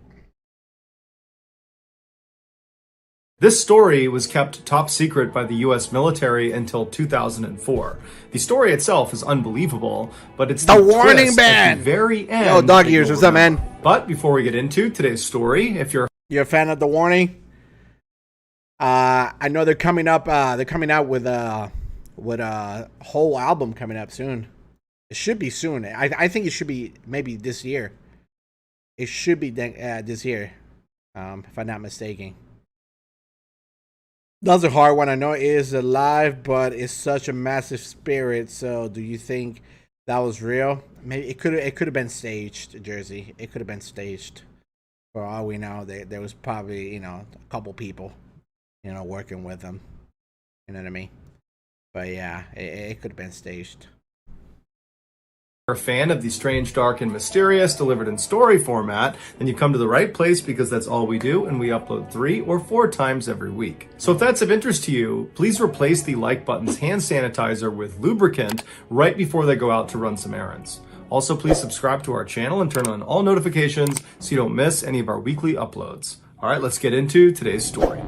This story was kept top secret by the US military until 2004. The story itself is unbelievable, but it's the warning twist band at the very end. Yo, dog ears, what's up, man? But before we get into today's story, if you're a fan of the warning, I know they're coming up. They're coming out with a whole album coming up soon. It should be soon. I think it should be maybe this year. It should be this year, if I'm not mistaken. That's a hard one. I know it is alive, but it's such a massive spirit. So, do you think that was real? Maybe it could have been staged, Jersey. It could have been staged. For all we know, there was probably a couple people, working with them. You know what I mean? But yeah, it could have been staged. a fan of the strange, dark, and mysterious delivered in story format, then you come to the right place because that's all we do, and we upload 3 or 4 times every week. So if that's of interest to you, please replace the like button's hand sanitizer with lubricant right before they go out to run some errands. Also, please subscribe to our channel and turn on all notifications so you don't miss any of our weekly uploads. All right, let's get into today's story.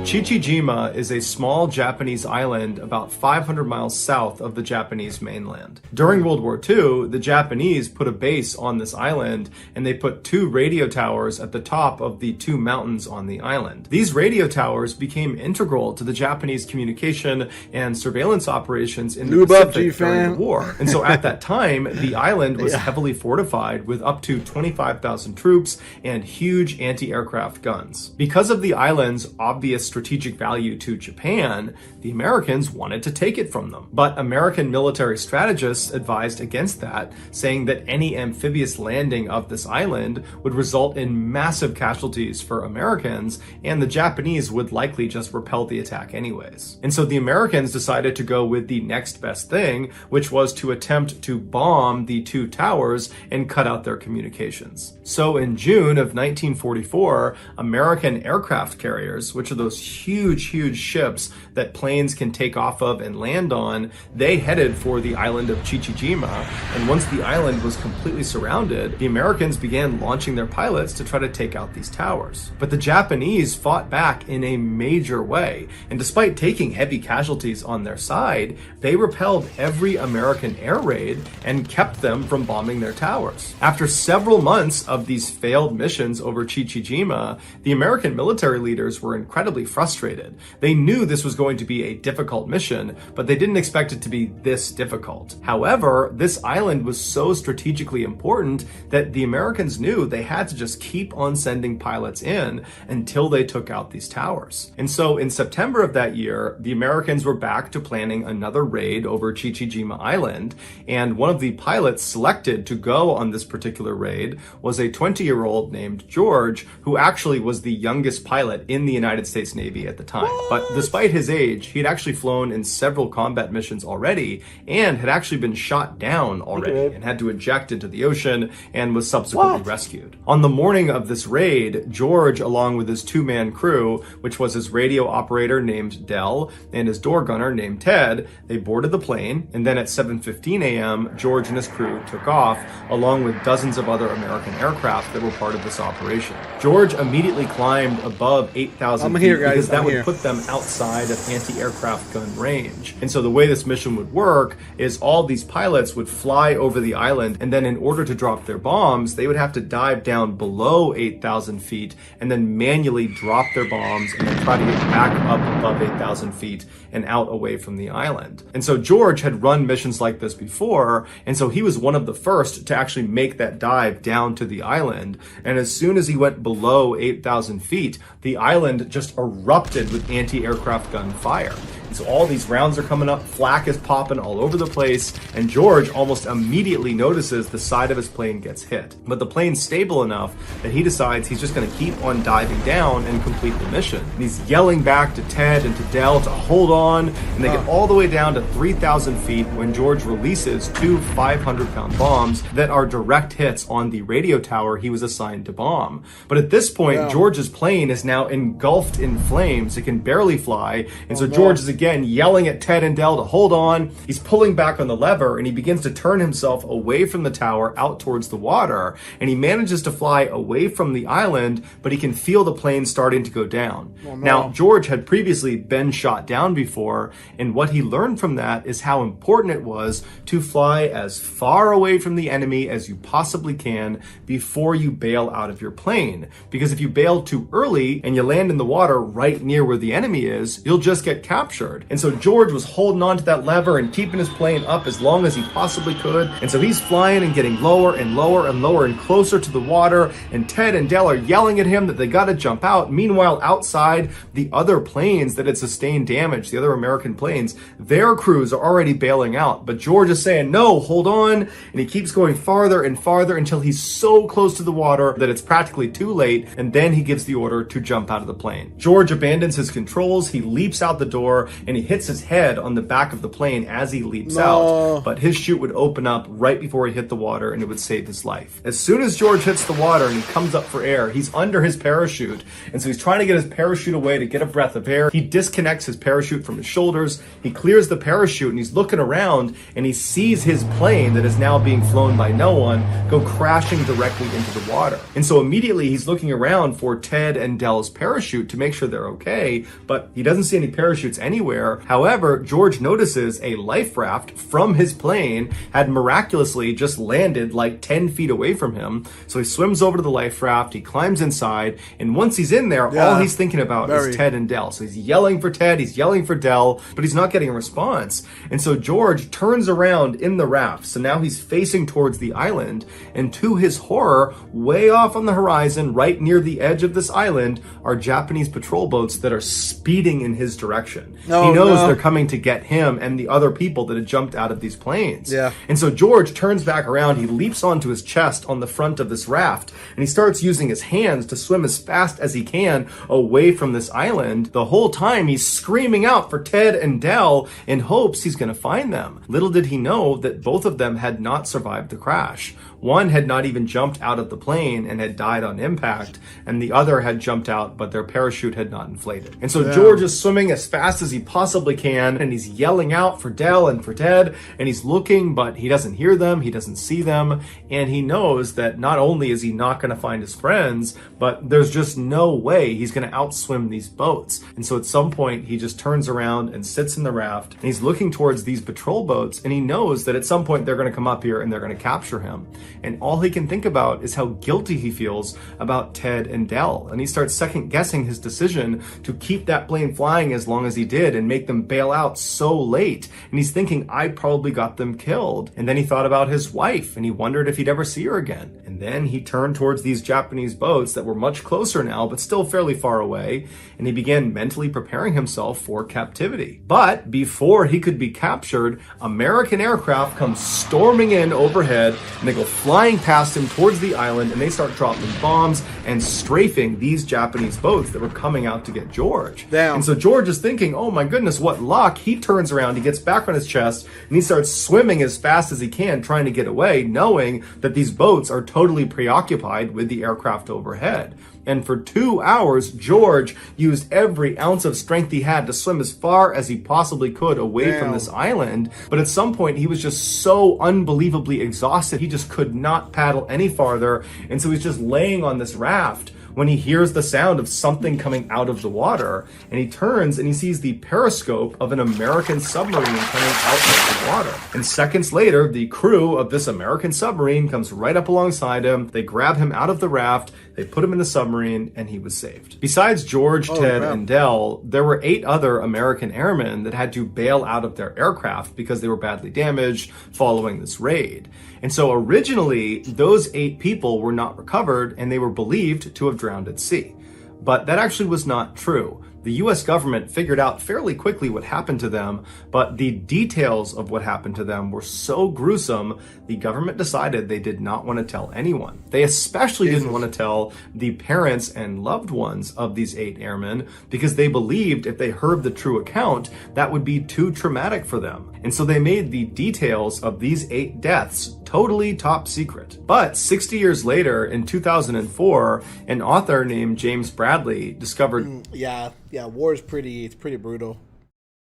Chichijima is a small Japanese island about 500 miles south of the Japanese mainland. During World War II, the Japanese put a base on this island, and they put 2 radio towers at the top of the 2 mountains on the island. These radio towers became integral to the Japanese communication and surveillance operations in the Pacific during the war. And so at that time, the island was heavily fortified with up to 25,000 troops and huge anti-aircraft guns. Because of the island's obvious strategic value to Japan, the Americans wanted to take it from them. But American military strategists advised against that, saying that any amphibious landing of this island would result in massive casualties for Americans, and the Japanese would likely just repel the attack anyways. And so the Americans decided to go with the next best thing, which was to attempt to bomb the 2 towers and cut out their communications. So in June of 1944, American aircraft carriers, which are those huge ships that planes can take off of and land on, they headed for the island of Chichijima. And once the island was completely surrounded, the Americans began launching their pilots to try to take out these towers. But the Japanese fought back in a major way, and despite taking heavy casualties on their side, they repelled every American air raid and kept them from bombing their towers. After several months of these failed missions over Chichijima, the American military leaders were incredibly frustrated frustrated. They knew this was going to be a difficult mission, but they didn't expect it to be this difficult. However, this island was so strategically important that the Americans knew they had to just keep on sending pilots in until they took out these towers. And so in September of that year, the Americans were back to planning another raid over Chichijima Island, and one of the pilots selected to go on this particular raid was a 20-year-old named George, who actually was the youngest pilot in the United States Navy at the time. But despite his age, he'd actually flown in several combat missions already and had actually been shot down already and had to eject into the ocean and was subsequently rescued. On the morning of this raid, George, along with his two-man crew, which was his radio operator named Dell and his door gunner named Ted, they boarded the plane, and then at 7:15 a.m., George and his crew took off, along with dozens of other American aircraft that were part of this operation. George immediately climbed above 8,000 feet because that would put them outside of anti-aircraft gun range. And so the way this mission would work is all these pilots would fly over the island, and then in order to drop their bombs, they would have to dive down below 8,000 feet and then manually drop their bombs and then try to get back up above 8,000 feet and out away from the island. And so George had run missions like this before, and so he was one of the first to actually make that dive down to the island. And as soon as he went below 8,000 feet, the island just erupted with anti-aircraft gun fire. And so all these rounds are coming up, flak is popping all over the place, and George almost immediately notices the side of his plane gets hit. But the plane's stable enough that he decides he's just going to keep on diving down and complete the mission. And he's yelling back to Ted and to Dell to hold on, and they get all the way down to 3,000 feet when George releases two 500-pound bombs that are direct hits on the radio tower he was assigned to bomb. But at this point, George's plane is now engulfed in flames. It can barely fly, and so George is again yelling at Ted and Dell to hold on. He's pulling back on the lever, and he begins to turn himself away from the tower out towards the water, and he manages to fly away from the island, but he can feel the plane starting to go down. Now, George had previously been shot down before, and what he learned from that is how important it was to fly as far away from the enemy as you possibly can before you bail out of your plane. Because if you bail too early and you land in the water right near where the enemy is, you'll just get captured. And so George was holding on to that lever and keeping his plane up as long as he possibly could. And so he's flying and getting lower and lower and lower and closer to the water, and Ted and Dell are yelling at him that they gotta jump out. Meanwhile, outside, the other planes that had sustained damage, the other American planes, their crews are already bailing out. But George is saying, no, hold on. And he keeps going farther and farther until he's so close to the water that it's practically too late. And then he gives the order to jump out of the plane. George abandons his controls. He leaps out the door and he hits his head on the back of the plane as he leaps out. But his chute would open up right before he hit the water, and it would save his life. As soon as George hits the water and he comes up for air, he's under his parachute. And so he's trying to get his parachute away to get a breath of air. He disconnects his parachute from his shoulders. He clears the parachute and he's looking around, and he sees his plane that is now being flown by no one go crashing directly into the water. And so immediately he's looking around for Ted and Dell's parachute to make sure they're okay, but he doesn't see any parachutes anywhere. However, George notices a life raft from his plane had miraculously just landed like 10 feet away from him. So he swims over to the life raft, he climbs inside, and once he's in there, all he's thinking about is Ted and Dell. So he's yelling for Ted, he's yelling for Dell, but he's not getting a response. And so George turns around in the raft. So now he's facing towards the island, and to his horror, way off on the horizon, right near the edge of this island, are Japanese patrol boats that are speeding in his direction. He knows they're coming to get him and the other people that had jumped out of these planes. And so George turns back around, he leaps onto his chest on the front of this raft, and he starts using his hands to swim as fast as he can away from this island. The whole time he's screaming out for Ted and Dell in hopes he's going to find them. Little did he know that both of them had not survived the crash. One had not even jumped out of the plane and had died on impact, and the other had jumped out, but their parachute had not inflated. And so George is swimming as fast as he possibly can, and he's yelling out for Dell and for Ted, and he's looking, but he doesn't hear them, he doesn't see them, and he knows that not only is he not going to find his friends, but there's just no way he's going to outswim these boats. And so at some point, he just turns around and sits in the raft, and he's looking towards these patrol boats, and he knows that at some point they're going to come up here and they're going to capture him. and all he can think about is how guilty he feels about Ted and Dell. And he starts second guessing his decision to keep that plane flying as long as he did and make them bail out so late. And he's thinking, I probably got them killed. And then he thought about his wife, and he wondered if he'd ever see her again. And then he turned towards these Japanese boats that were much closer now, but still fairly far away, and he began mentally preparing himself for captivity. But before he could be captured, American aircraft come storming in overhead, and they go flying past him towards the island, and they start dropping bombs and strafing these Japanese boats that were coming out to get George. Damn. And so George is thinking, oh my goodness, what luck. He turns around, he gets back on his chest, and he starts swimming as fast as he can, trying to get away, knowing that these boats are totally preoccupied with the aircraft overhead. And for 2 hours, George used every ounce of strength he had to swim as far as he possibly could away from this island. But at some point, he was just so unbelievably exhausted, he just could not paddle any farther. And so he's just laying on this raft when he hears the sound of something coming out of the water, and he turns and he sees the periscope of an American submarine coming out of the water. And seconds later, the crew of this American submarine comes right up alongside him. They grab him out of the raft, they put him in the submarine, and he was saved. Besides George, Ted, and Dell, there were 8 other American airmen that had to bail out of their aircraft because they were badly damaged following this raid. And so originally, those 8 people were not recovered, and they were believed to have drowned at sea. But that actually was not true. The US government figured out fairly quickly what happened to them, but the details of what happened to them were so gruesome, the government decided they did not want to tell anyone. They especially didn't want to tell the parents and loved ones of these 8 airmen, because they believed if they heard the true account, that would be too traumatic for them. And so they made the details of these 8 deaths totally top secret. But 60 years later, in 2004, an author named James Bradley discovered... Yeah, war is it's pretty brutal.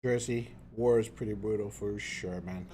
Jersey, war is pretty brutal for sure, man.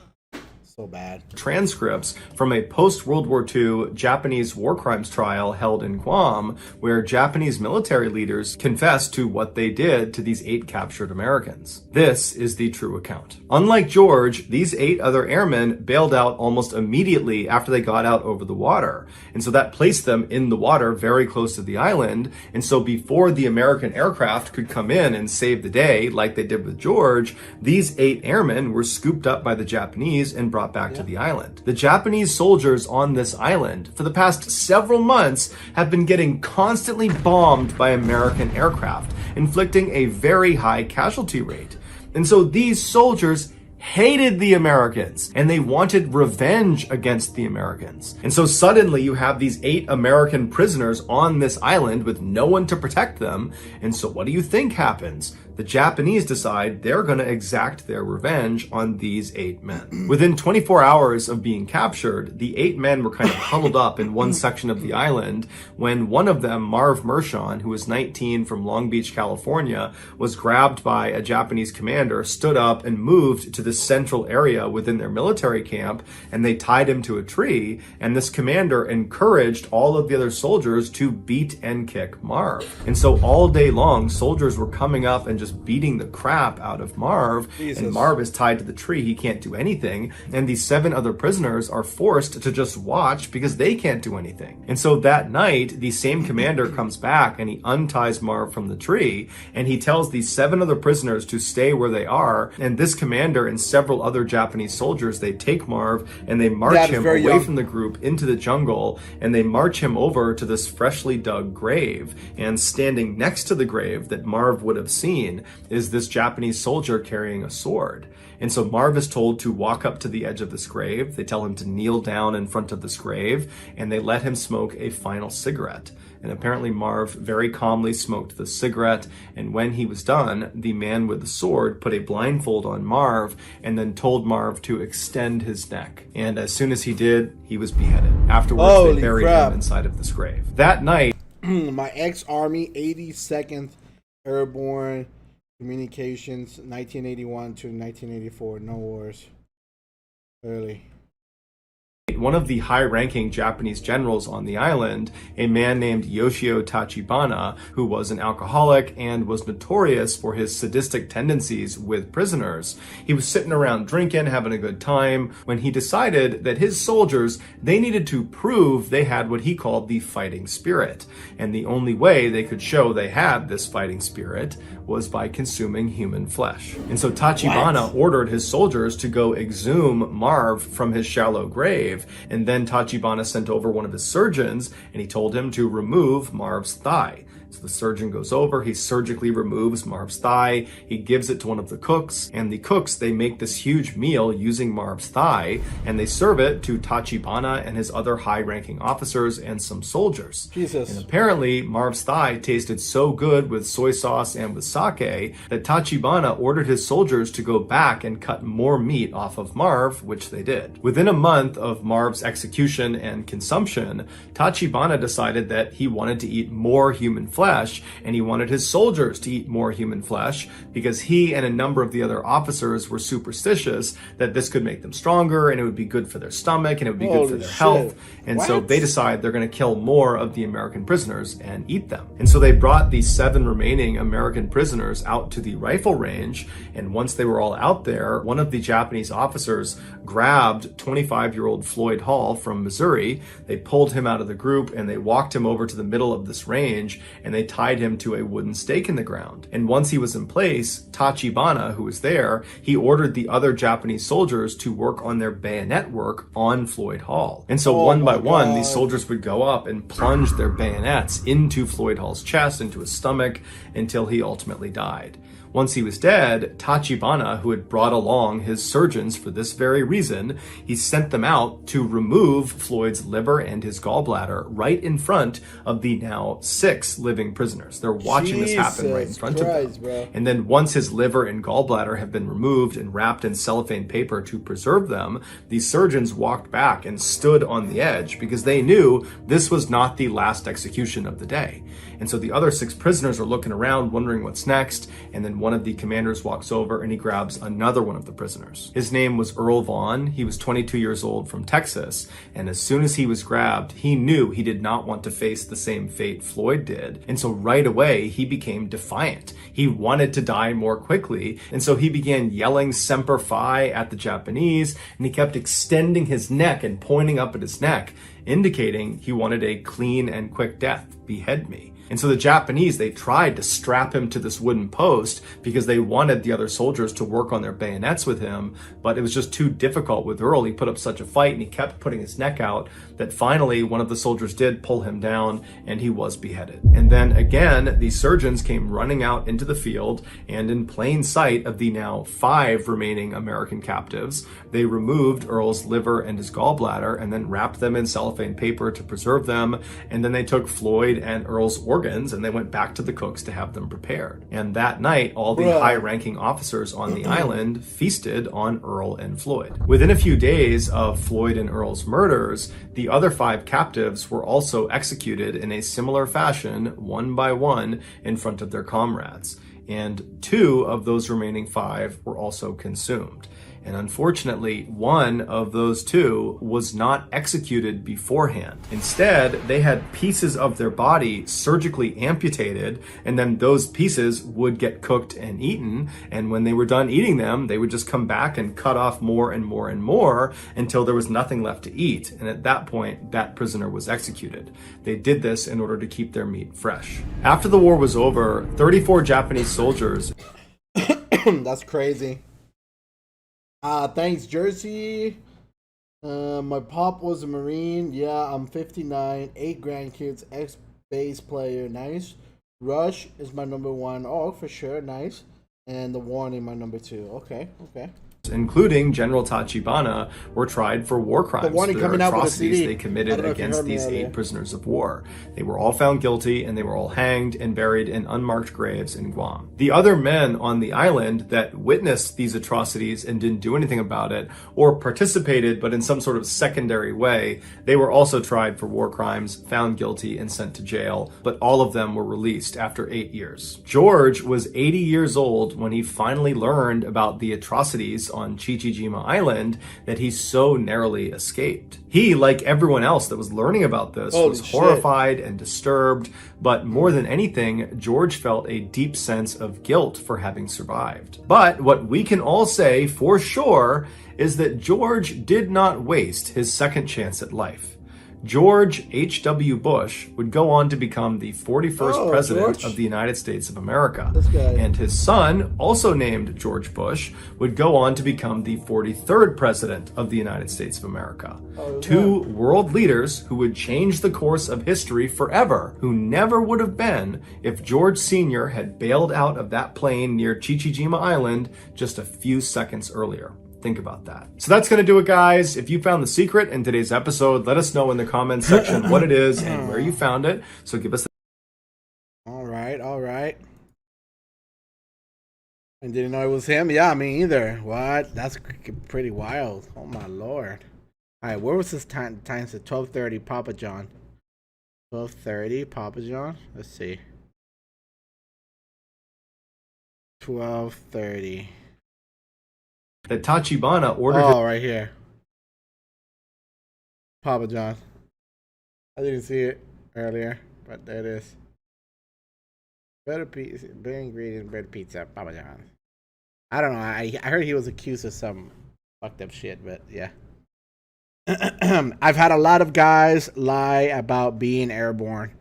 So bad. Transcripts from a post-World War II Japanese war crimes trial held in Guam, where Japanese military leaders confessed to what they did to these 8 captured Americans. This is the true account. Unlike George, these 8 other airmen bailed out almost immediately after they got out over the water. And so that placed them in the water very close to the island. And so before the American aircraft could come in and save the day, like they did with George, these 8 airmen were scooped up by the Japanese and brought back to the island. The Japanese soldiers on this island for the past several months have been getting constantly bombed by American aircraft, inflicting a very high casualty rate. And so these soldiers hated the Americans, and they wanted revenge against the Americans. And so suddenly you have these 8 American prisoners on this island with no one to protect them. And so what do you think happens? The Japanese decide they're going to exact their revenge on these 8 men. Within 24 hours of being captured, the 8 men were kind of huddled up in one section of the island when one of them, Marv Mershon, who was 19 from Long Beach, California, was grabbed by a Japanese commander, stood up, and moved to the central area within their military camp, and they tied him to a tree, and this commander encouraged all of the other soldiers to beat and kick Marv. And so all day long, soldiers were coming up and just beating the crap out of Marv. Jesus. And Marv is tied to the tree. He can't do anything. And these 7 other prisoners are forced to just watch because they can't do anything. And so that night, the same commander comes back and he unties Marv from the tree, and he tells these 7 other prisoners to stay where they are. And this commander and several other Japanese soldiers, they take Marv and they march him away from the group into the jungle, and they march him over to this freshly dug grave. And standing next to the grave that Marv would have seen is this Japanese soldier carrying a sword. And so Marv is told to walk up to the edge of this grave. They tell him to kneel down in front of this grave, and they let him smoke a final cigarette. And apparently Marv very calmly smoked the cigarette, and when he was done, the man with the sword put a blindfold on Marv and then told Marv to extend his neck. And as soon as he did, he was beheaded. Afterwards, they buried him inside of this grave. That night, my ex-Army 82nd Airborne Communications, 1981 to 1984. No wars. Early. point, one of the high-ranking Japanese generals on the island, a man named Yoshio Tachibana, who was an alcoholic and was notorious for his sadistic tendencies with prisoners, he was sitting around drinking, having a good time, when he decided that his soldiers, they needed to prove they had what he called the fighting spirit. And the only way they could show they had this fighting spirit was by consuming human flesh. And so Tachibana ordered his soldiers to go exhume Marv from his shallow grave, and then Tachibana sent over one of his surgeons, and he told him to remove Marv's thigh. So the surgeon goes over, he surgically removes Marv's thigh, he gives it to one of the cooks, and the cooks, they make this huge meal using Marv's thigh, and they serve it to Tachibana and his other high-ranking officers and some soldiers. Jesus. And apparently, Marv's thigh tasted so good with soy sauce and with sake that Tachibana ordered his soldiers to go back and cut more meat off of Marv, which they did. Within a month of Marv's execution and consumption, Tachibana decided that he wanted to eat more human flesh, and he wanted his soldiers to eat more human flesh because he and a number of the other officers were superstitious that this could make them stronger and it would be good for their stomach and it would be good for their health. And so they decide they're going to kill more of the American prisoners and eat them. And so they brought the 7 remaining American prisoners out to the rifle range, and once they were all out there, one of the Japanese officers grabbed 25-year-old Floyd Hall from Missouri. They pulled him out of the group and they walked him over to the middle of this range, and they tied him to a wooden stake in the ground. And once he was in place, Tachibana, who was there, he ordered the other Japanese soldiers to work on their bayonet work on Floyd Hall. And so one by one, these soldiers would go up and plunge their bayonets into Floyd Hall's chest, into his stomach, until he ultimately died. Once he was dead, Tachibana, who had brought along his surgeons for this very reason, he sent them out to remove Floyd's liver and his gallbladder right in front of the now 6 living prisoners. They're watching this happen right in front of them. Bro. And then once his liver and gallbladder have been removed and wrapped in cellophane paper to preserve them, these surgeons walked back and stood on the edge because they knew this was not the last execution of the day. And so the other 6 prisoners are looking around, wondering what's next, and then one of the commanders walks over and he grabs another one of the prisoners. His name was Earl Vaughn. He was 22 years old from Texas, and as soon as he was grabbed, he knew he did not want to face the same fate Floyd did, and so right away he became defiant. He wanted to die more quickly, and so he began yelling Semper Fi at the Japanese, and he kept extending his neck and pointing up at his neck, indicating he wanted a clean and quick death. Behead me. And so the Japanese, they tried to strap him to this wooden post because they wanted the other soldiers to work on their bayonets with him, but it was just too difficult with Earl. He put up such a fight and he kept putting his neck out that finally one of the soldiers did pull him down and he was beheaded. And then again, the surgeons came running out into the field, and in plain sight of the now 5 remaining American captives, they removed Earl's liver and his gallbladder and then wrapped them in cellophane paper to preserve them. And then they took Floyd and Earl's organs and they went back to the cooks to have them prepared. And that night, all the high-ranking officers on the island feasted on Earl and Floyd. Within a few days of Floyd and Earl's murders, the other 5 captives were also executed in a similar fashion, one by one, in front of their comrades. And 2 of those remaining 5 were also consumed. And unfortunately, one of those 2 was not executed beforehand. Instead, they had pieces of their body surgically amputated, and then those pieces would get cooked and eaten. And when they were done eating them, they would just come back and cut off more and more and more until there was nothing left to eat. And at that point, that prisoner was executed. They did this in order to keep their meat fresh. After the war was over, 34 Japanese soldiers... That's crazy. Thanks, Jersey. My pop was a Marine. Yeah, I'm 59. 8 grandkids. Ex-bass player. Nice. Rush is my number 1. Oh, for sure. Nice. And the Warning, my number 2. Okay. Including General Tachibana, were tried for war crimes for their atrocities they committed against these 8 prisoners of war. They were all found guilty, and they were all hanged and buried in unmarked graves in Guam. The other men on the island that witnessed these atrocities and didn't do anything about it, or participated but in some sort of secondary way, they were also tried for war crimes, found guilty, and sent to jail, but all of them were released after 8 years. George was 80 years old when he finally learned about the atrocities on Chichijima Island that he so narrowly escaped. He, like everyone else that was learning about this, was horrified and disturbed, but more than anything, George felt a deep sense of guilt for having survived. But what we can all say for sure is that George did not waste his second chance at life. George H.W. Bush would go on to become the 41st president of the United States of America. And his son, also named George Bush, would go on to become the 43rd president of the United States of America. Two world leaders who would change the course of history forever, who never would have been if George Sr. had bailed out of that plane near Chichijima Island just a few seconds earlier. Think about that. So that's going to do it, guys. If you found the secret in today's episode, let us know in the comments section what it is and where you found it. So give us the... All right. I didn't know it was him. Yeah, me either. What? That's pretty wild. Oh, my Lord. All right, where was this time? Time's at 12:30, Papa John. 12:30, Papa John. Let's see. 12:30. That Tachibana ordered... Oh, right here. Papa John. I didn't see it earlier, but there it is. Better pizza, better ingredient, better pizza, Papa John. I don't know. I heard he was accused of some fucked up shit, but yeah. I've had a lot of guys lie about being airborne.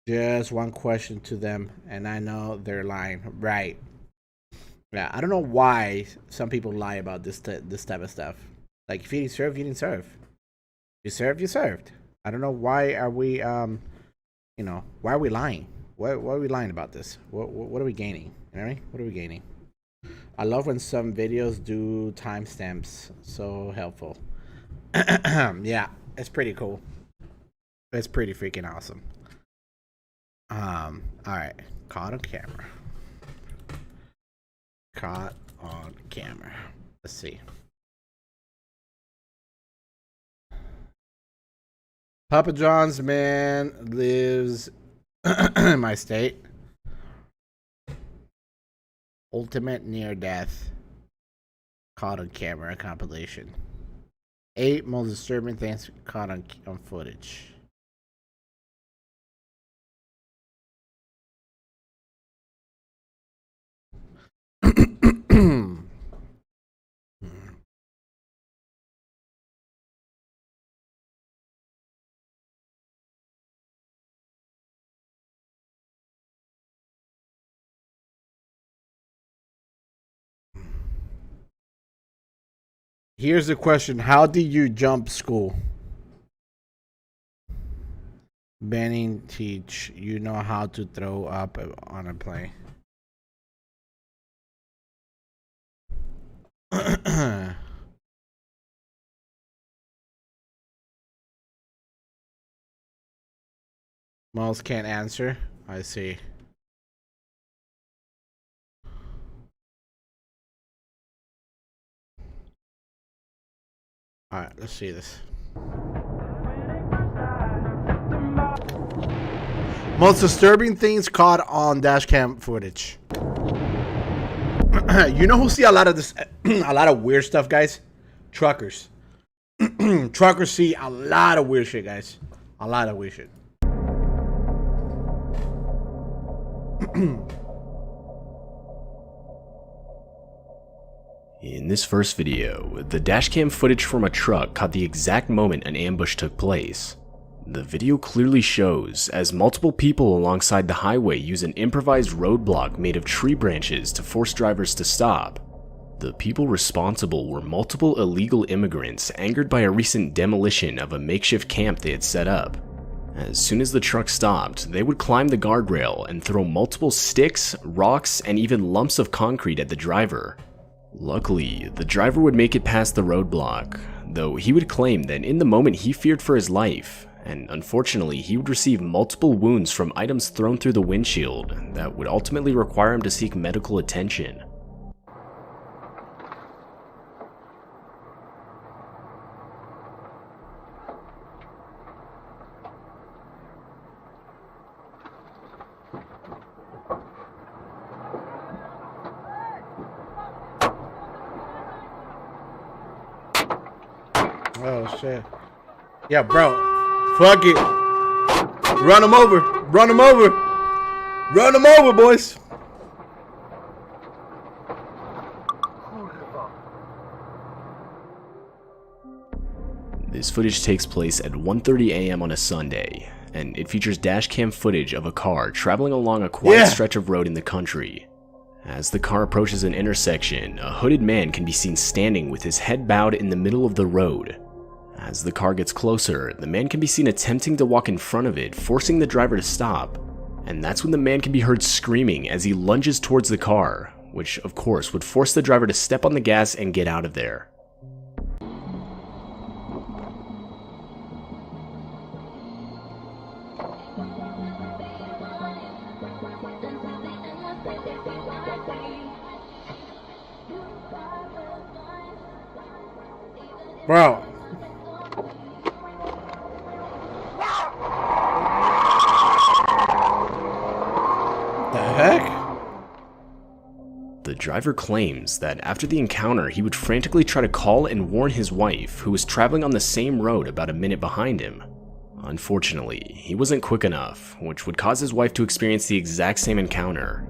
Just one question to them, and I know they're lying. Right. Yeah, I don't know why some people lie about this type of stuff. Like, if you didn't serve, you didn't serve. You served, you served. I don't know why are we, why are we lying? Why are we lying about this? What are we gaining? You know what I mean? What are we gaining? I love when some videos do timestamps. So helpful. Yeah, it's pretty cool. It's pretty freaking awesome. All right, caught on camera. Caught on camera. Let's see. Papa John's man lives in my state. Ultimate near death. Caught on camera compilation. 8 most disturbing things caught on footage. Here's the question. How do you jump school? Banning teach you know how to throw up on a plane. Most can't answer. I see. Alright, let's see this. Most disturbing things caught on dashcam footage. You know who see a lot of this, a lot of weird stuff, guys? Truckers. Truckers see a lot of weird shit, guys. A lot of weird shit. In this first video, the dashcam footage from a truck caught the exact moment an ambush took place. The video clearly shows as multiple people alongside the highway use an improvised roadblock made of tree branches to force drivers to stop. The people responsible were multiple illegal immigrants angered by a recent demolition of a makeshift camp they had set up. As soon as the truck stopped, they would climb the guardrail and throw multiple sticks, rocks, and even lumps of concrete at the driver. Luckily, the driver would make it past the roadblock, though he would claim that in the moment he feared for his life, and unfortunately he would receive multiple wounds from items thrown through the windshield that would ultimately require him to seek medical attention. Oh shit. Yeah, bro. Fuck it. Run him over. Run him over. Run him over, boys. This footage takes place at 1:30 a.m. on a Sunday, and it features dashcam footage of a car traveling along a quiet stretch of road in the country. As the car approaches an intersection, a hooded man can be seen standing with his head bowed in the middle of the road. As the car gets closer, the man can be seen attempting to walk in front of it, forcing the driver to stop. And that's when the man can be heard screaming as he lunges towards the car, which of course would force the driver to step on the gas and get out of there. Bro. The heck? The driver claims that after the encounter, he would frantically try to call and warn his wife, who was traveling on the same road about a minute behind him. Unfortunately, he wasn't quick enough, which would cause his wife to experience the exact same encounter.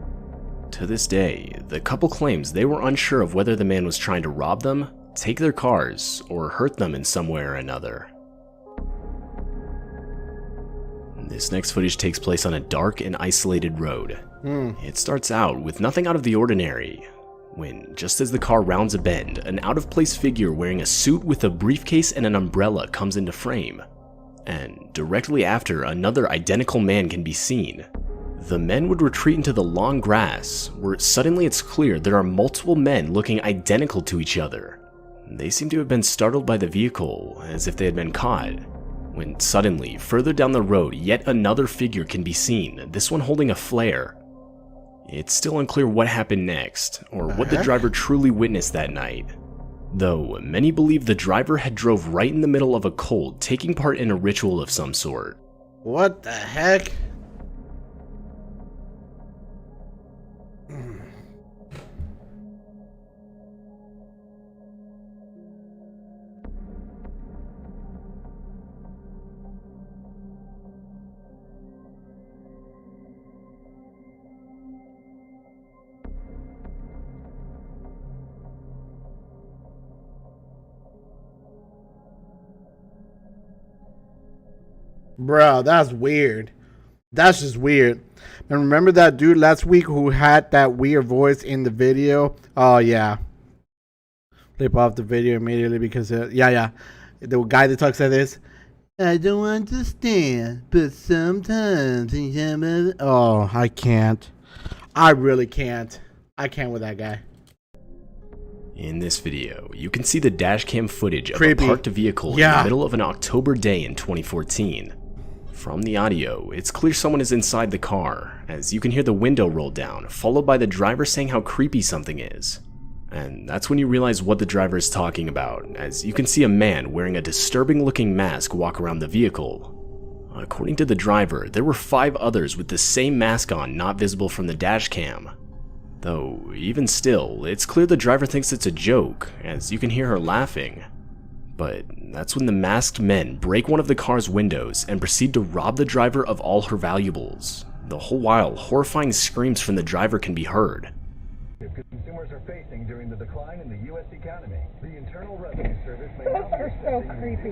To this day, the couple claims they were unsure of whether the man was trying to rob them, take their cars, or hurt them in some way or another. This next footage takes place on a dark and isolated road. It starts out with nothing out of the ordinary, when just as the car rounds a bend, an out-of-place figure wearing a suit with a briefcase and an umbrella comes into frame. And directly after, another identical man can be seen. The men would retreat into the long grass, where suddenly it's clear there are multiple men looking identical to each other. They seem to have been startled by the vehicle, as if they had been caught, when suddenly, further down the road, yet another figure can be seen, this one holding a flare. It's still unclear what happened next, or what the driver truly witnessed that night. Though, many believe the driver had drove right in the middle of a cult, taking part in a ritual of some sort. What the heck? Bro, that's weird. That's just weird. And remember that dude last week who had that weird voice in the video? Oh, yeah. Flip off the video immediately because, yeah. The guy that talks like this. I don't understand, but sometimes... Oh, I can't. I really can't. I can't with that guy. In this video, you can see the dashcam footage of Creepy. a parked vehicle in the middle of an October day in 2014. From the audio, it's clear someone is inside the car, as you can hear the window roll down, followed by the driver saying how creepy something is. And that's when you realize what the driver is talking about, as you can see a man wearing a disturbing looking mask walk around the vehicle. According to the driver, there were 5 others with the same mask on not visible from the dashcam. Though, even still, it's clear the driver thinks it's a joke, as you can hear her laughing. But that's when the masked men break one of the car's windows and proceed to rob the driver of all her valuables. The whole while, horrifying screams from the driver can be heard. Consumers are facing during the decline in the U.S. economy. The Internal Revenue Service may Those are so creepy.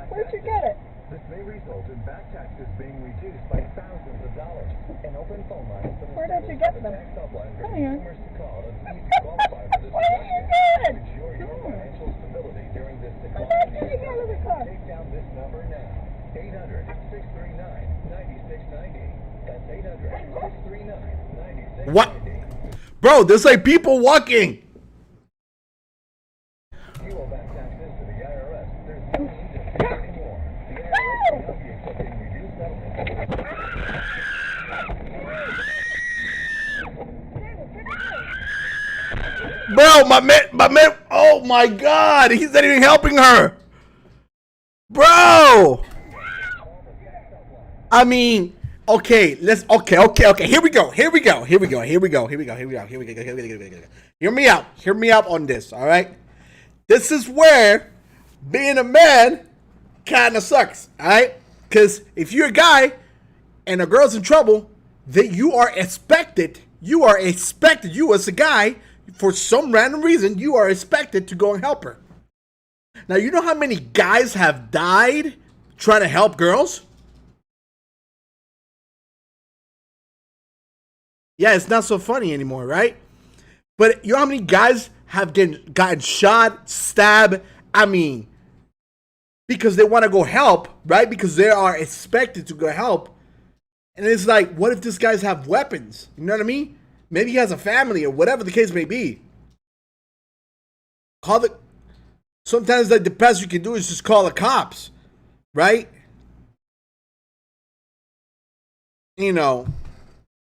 Where'd you get it? This may result in back taxes being reduced by thousands of dollars. An open phone line from the Where did you get them? tax helpline for Come here. consumers to call and see if you qualify for this What are you doing? to ensure your financial stability during this I'm decline. not getting out of the car. Take down this number now. 800-639-9690. That's 800-639-9690. What? Bro, there's like people walking. You owe back taxes to the IRS. There's no need to pay anymore. The IRS will not be accepting reduced settlements. Bro, my man, oh my God, he's not even helping her. Bro. I mean, okay, okay. Here we go. Hear me out on this, all right? This is where being a man kind of sucks, all right? Because if you're a guy and a girl's in trouble, that you as a guy, for some random reason, you are expected to go and help her. Now, you know how many guys have died trying to help girls? Yeah, it's not so funny anymore, right? But you know how many guys have gotten shot, stabbed, because they want to go help, right? Because they are expected to go help. And it's like, what if these guys have weapons? You know what I mean? Maybe he has a family or whatever the case may be. Sometimes like the best you can do is just call the cops, right? You know,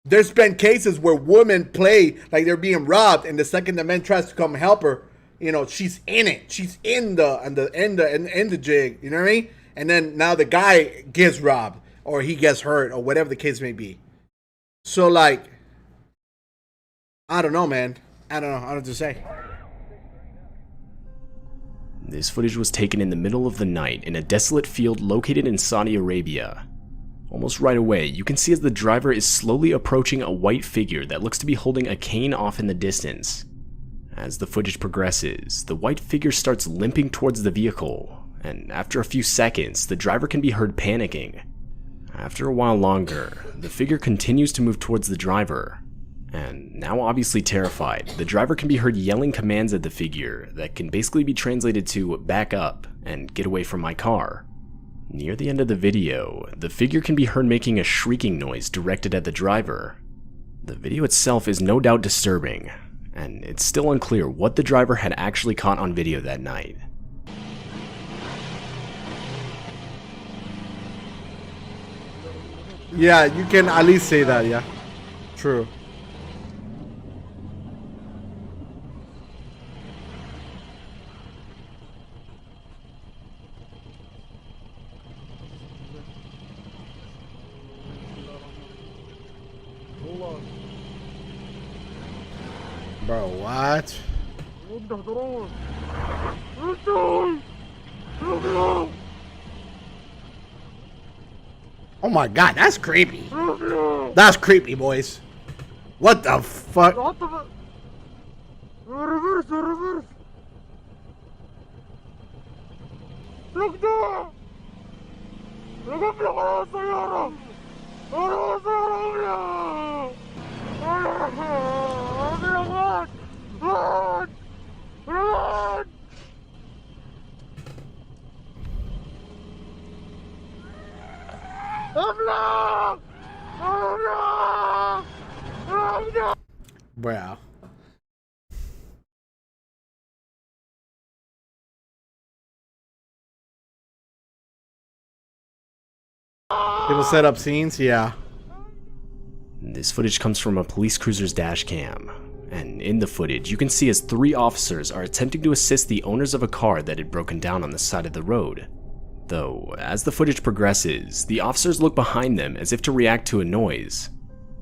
there's been cases where women play like they're being robbed, and the second the man tries to come help her, you know, she's in it. She's in the jig. You know what I mean? And then now the guy gets robbed or he gets hurt or whatever the case may be. So like, I don't know, man. I don't know what to say. This footage was taken in the middle of the night in a desolate field located in Saudi Arabia. Almost right away, you can see as the driver is slowly approaching a white figure that looks to be holding a cane off in the distance. As the footage progresses, the white figure starts limping towards the vehicle, and after a few seconds, the driver can be heard panicking. After a while longer, the figure continues to move towards the driver, and now obviously terrified, the driver can be heard yelling commands at the figure that can basically be translated to back up and get away from my car. Near the end of the video, the figure can be heard making a shrieking noise directed at the driver. The video itself is no doubt disturbing, and it's still unclear what the driver had actually caught on video that night. Yeah, you can at least say that, yeah. True. Bro, what? Oh my god, that's creepy. That's creepy, boys. What the fuck? Wow. People set up scenes, yeah. This footage comes from a police cruiser's dash cam, and in the footage you can see as 3 officers are attempting to assist the owners of a car that had broken down on the side of the road. Though, as the footage progresses, the officers look behind them as if to react to a noise.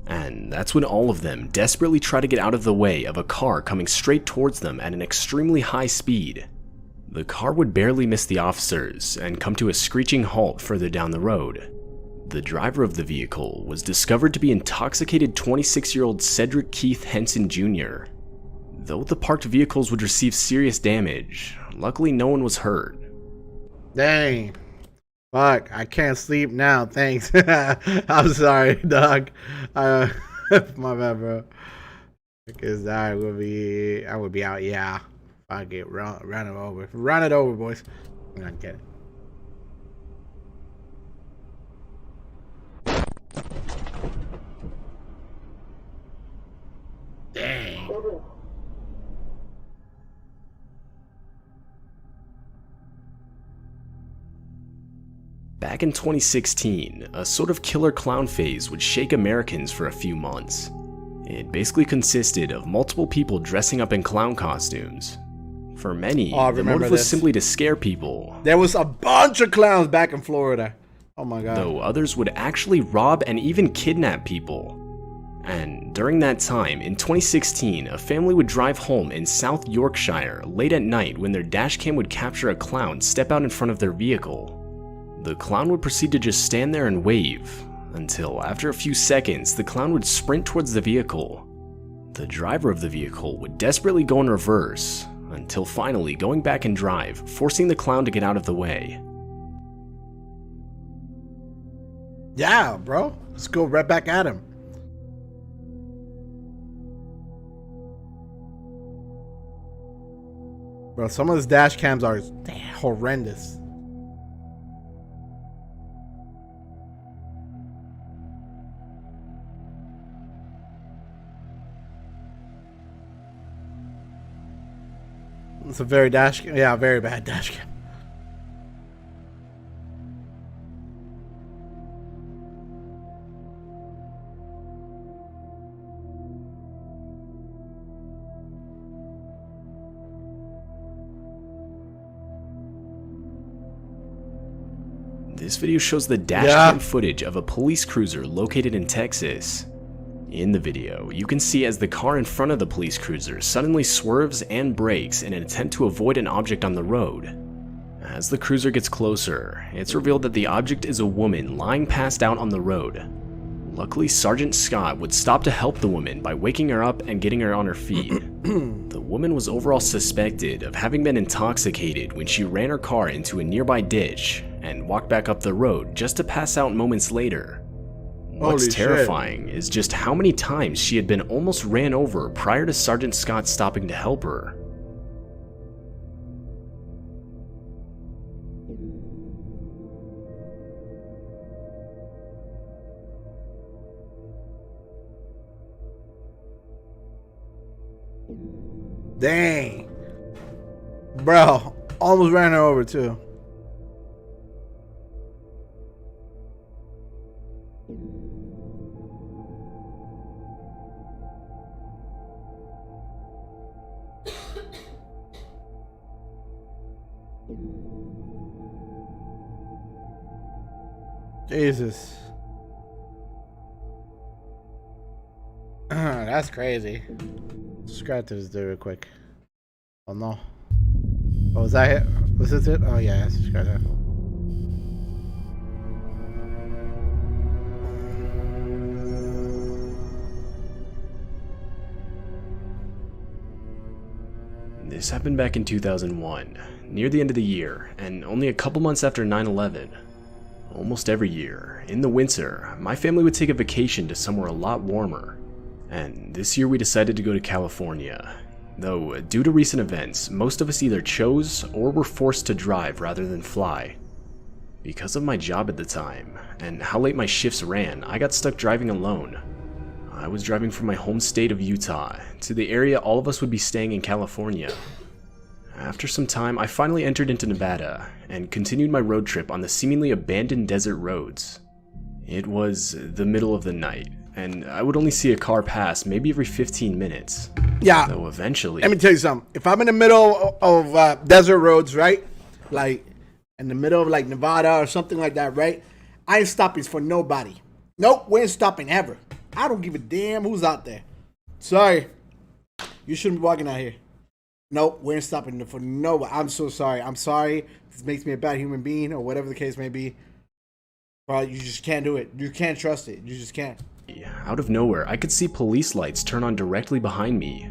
And that's when all of them desperately try to get out of the way of a car coming straight towards them at an extremely high speed. The car would barely miss the officers and come to a screeching halt further down the road. The driver of the vehicle was discovered to be intoxicated 26-year-old Cedric Keith Henson Jr. Though the parked vehicles would receive serious damage, luckily no one was hurt. Dang. Fuck, I can't sleep now, thanks. I'm sorry, dog. My bad, bro. Because I would be out, yeah. I get run it over. Run it over, boys. I'm not kidding. Dang. Back in 2016, a sort of killer clown phase would shake Americans for a few months. It basically consisted of multiple people dressing up in clown costumes. For many, the motive was simply to scare people. There was a bunch of clowns back in Florida. Oh my god. Though others would actually rob and even kidnap people. And during that time, in 2016, a family would drive home in South Yorkshire late at night when their dashcam would capture a clown step out in front of their vehicle. The clown would proceed to just stand there and wave, until after a few seconds, the clown would sprint towards the vehicle. The driver of the vehicle would desperately go in reverse, until finally going back in drive, forcing the clown to get out of the way. Yeah, bro. Let's go right back at him. Bro, some of his dash cams are horrendous. It's a very very bad dash cam. This video shows the dashcam footage of a police cruiser located in Texas. In the video, you can see as the car in front of the police cruiser suddenly swerves and brakes in an attempt to avoid an object on the road. As the cruiser gets closer, it's revealed that the object is a woman lying passed out on the road. Luckily, Sergeant Scott would stop to help the woman by waking her up and getting her on her feet. The woman was overall suspected of having been intoxicated when she ran her car into a nearby ditch and walked back up the road just to pass out moments later. What's terrifying is just how many times she had been almost ran over prior to Sergeant Scott stopping to help her. Dang. Bro, almost ran her over too. Jesus. That's crazy. Subscribe to this dude real quick. Oh no. Oh, was that it? Was this it? Oh yeah, subscribe to it. This happened back in 2001, near the end of the year, and only a couple months after 9/11. Almost every year, in the winter, my family would take a vacation to somewhere a lot warmer. And this year we decided to go to California. Though, due to recent events, most of us either chose or were forced to drive rather than fly. Because of my job at the time, and how late my shifts ran, I got stuck driving alone. I was driving from my home state of Utah to the area all of us would be staying in California. After some time, I finally entered into Nevada and continued my road trip on the seemingly abandoned desert roads. It was the middle of the night, and I would only see a car pass maybe every 15 minutes. Yeah. Though eventually... Let me tell you something. If I'm in the middle of desert roads, right? Like, in the middle of like Nevada or something like that, right? I ain't stopping for nobody. Nope, we ain't stopping ever. I don't give a damn who's out there. Sorry. You shouldn't be walking out here. Nope, we ain't stopping for nobody. I'm so sorry. I'm sorry. This makes me a bad human being or whatever the case may be. But you just can't do it. You can't trust it. You just can't. Out of nowhere, I could see police lights turn on directly behind me.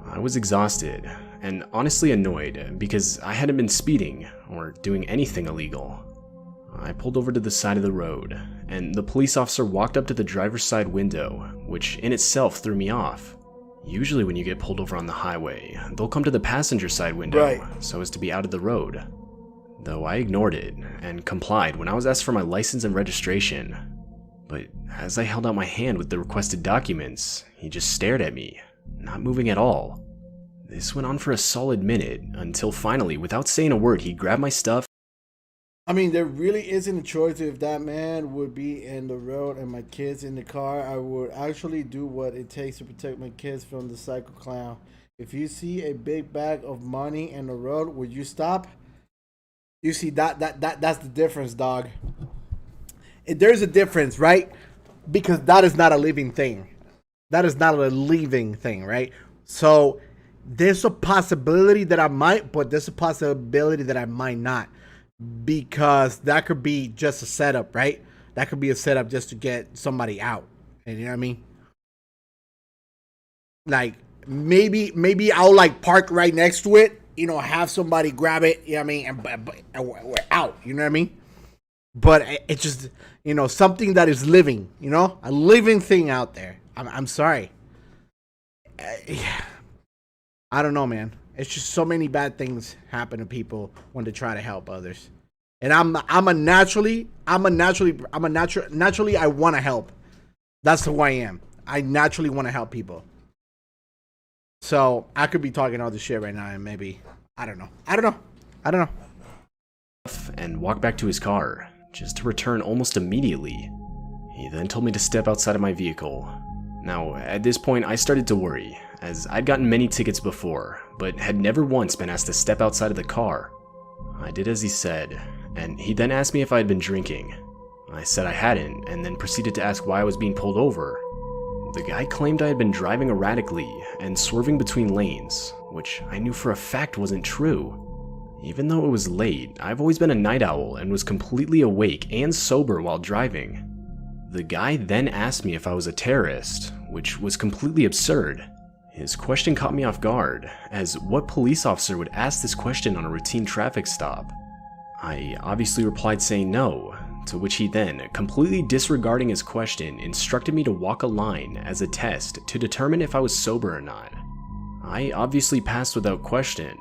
I was exhausted and honestly annoyed because I hadn't been speeding or doing anything illegal. I pulled over to the side of the road, and the police officer walked up to the driver's side window, which in itself threw me off. Usually when you get pulled over on the highway, they'll come to the passenger side window so as to be out of the road. Though I ignored it and complied when I was asked for my license and registration. But as I held out my hand with the requested documents, he just stared at me, not moving at all. This went on for a solid minute, until finally, without saying a word, he grabbed my stuff. I mean, there really isn't a choice. If that man would be in the road and my kids in the car, I would actually do what it takes to protect my kids from the psycho clown. If you see a big bag of money in the road, would you stop? You see, that's the difference, dog. There's a difference, right? Because that is not a living thing. That is not a living thing, right? So there's a possibility that I might, but there's a possibility that I might not, because that could be just a setup, right? That could be a setup just to get somebody out. And you know what I mean? Like maybe I'll like park right next to it, you know, have somebody grab it, you know what I mean, and we're out, you know what I mean? But it's just, you know, something that is living, you know, a living thing out there. I'm sorry. I don't know, man. It's just so many bad things happen to people when they try to help others. And naturally I want to help. That's who I am. I naturally want to help people. So I could be talking all this shit right now, and maybe I don't know. And walked back to his car, just to return almost immediately. He then told me to step outside of my vehicle. Now, at this point, I started to worry, as I'd gotten many tickets before, but had never once been asked to step outside of the car. I did as he said, and he then asked me if I had been drinking. I said I hadn't, and then proceeded to ask why I was being pulled over. The guy claimed I had been driving erratically and swerving between lanes, which I knew for a fact wasn't true. Even though it was late, I've always been a night owl and was completely awake and sober while driving. The guy then asked me if I was a terrorist, which was completely absurd. His question caught me off guard, as what police officer would ask this question on a routine traffic stop? I obviously replied saying no, to which he then, completely disregarding his question, instructed me to walk a line as a test to determine if I was sober or not. I obviously passed without question.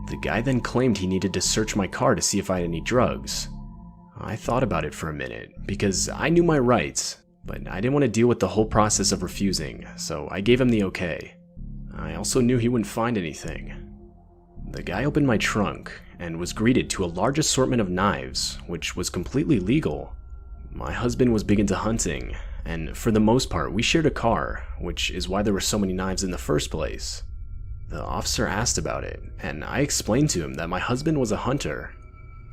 The guy then claimed he needed to search my car to see if I had any drugs. I thought about it for a minute, because I knew my rights, but I didn't want to deal with the whole process of refusing, so I gave him the okay. I also knew he wouldn't find anything. The guy opened my trunk, and was greeted to a large assortment of knives, which was completely legal. My husband was big into hunting, and for the most part we shared a car, which is why there were so many knives in the first place. The officer asked about it, and I explained to him that my husband was a hunter.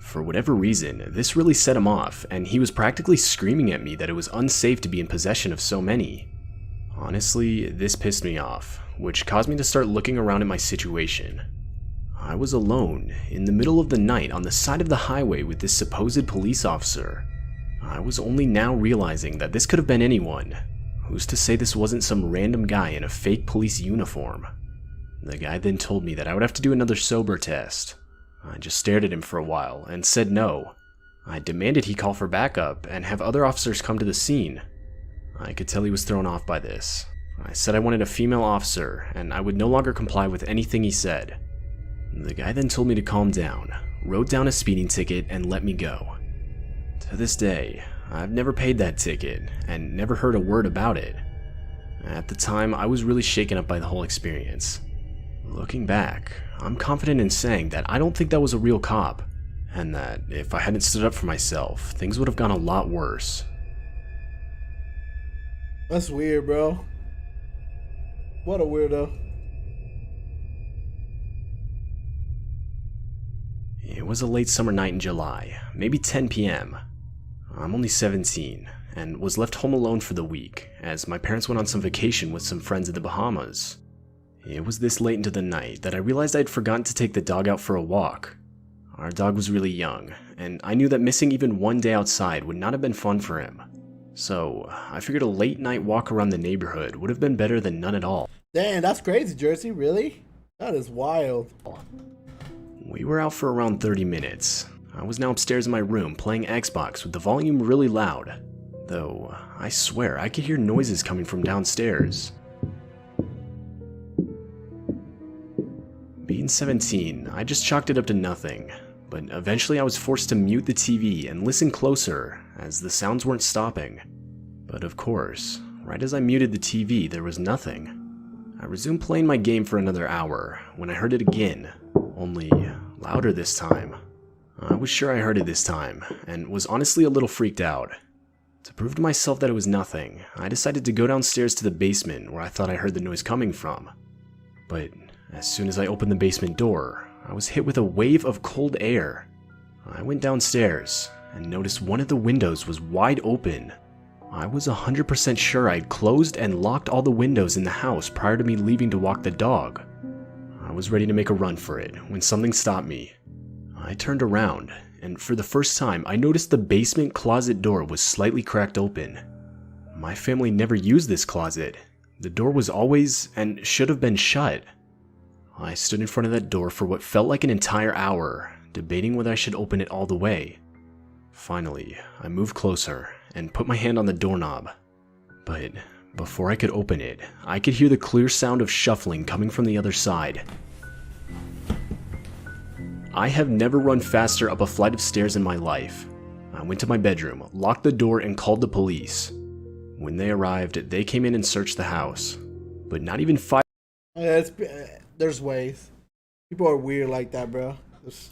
For whatever reason, this really set him off, and he was practically screaming at me that it was unsafe to be in possession of so many. Honestly, this pissed me off, which caused me to start looking around at my situation. I was alone, in the middle of the night on the side of the highway with this supposed police officer. I was only now realizing that this could have been anyone. Who's to say this wasn't some random guy in a fake police uniform? The guy then told me that I would have to do another sober test. I just stared at him for a while and said no. I demanded he call for backup and have other officers come to the scene. I could tell he was thrown off by this. I said I wanted a female officer and I would no longer comply with anything he said. The guy then told me to calm down, wrote down a speeding ticket, and let me go. To this day, I've never paid that ticket and never heard a word about it. At the time, I was really shaken up by the whole experience. Looking back, I'm confident in saying that I don't think that was a real cop, and that if I hadn't stood up for myself, things would have gone a lot worse. That's weird, bro. What a weirdo. It was a late summer night in July, maybe 10 p.m. I'm only 17, and was left home alone for the week, as my parents went on some vacation with some friends in the Bahamas. It was this late into the night that I realized I'd forgotten to take the dog out for a walk. Our dog was really young, and I knew that missing even one day outside would not have been fun for him. So, I figured a late night walk around the neighborhood would have been better than none at all. Damn, that's crazy, Jersey, really? That is wild. We were out for around 30 minutes. I was now upstairs in my room playing Xbox with the volume really loud, though I swear I could hear noises coming from downstairs. Being 17, I just chalked it up to nothing, but eventually I was forced to mute the TV and listen closer, as the sounds weren't stopping. But of course, right as I muted the TV, there was nothing. I resumed playing my game for another hour, when I heard it again, only louder this time. I was sure I heard it this time, and was honestly a little freaked out. To prove to myself that it was nothing, I decided to go downstairs to the basement where I thought I heard the noise coming from. But as soon as I opened the basement door, I was hit with a wave of cold air. I went downstairs, and noticed one of the windows was wide open. I was 100% sure I'd closed and locked all the windows in the house prior to me leaving to walk the dog. I was ready to make a run for it when something stopped me. I turned around, and for the first time, I noticed the basement closet door was slightly cracked open. My family never used this closet. The door was always and should have been shut. I stood in front of that door for what felt like an entire hour, debating whether I should open it all the way. Finally, I moved closer and put my hand on the doorknob. But before I could open it, I could hear the clear sound of shuffling coming from the other side. I have never run faster up a flight of stairs in my life. I went to my bedroom, locked the door, and called the police. When they arrived, they came in and searched the house. But not even 5 There's ways. People are weird like that, bro.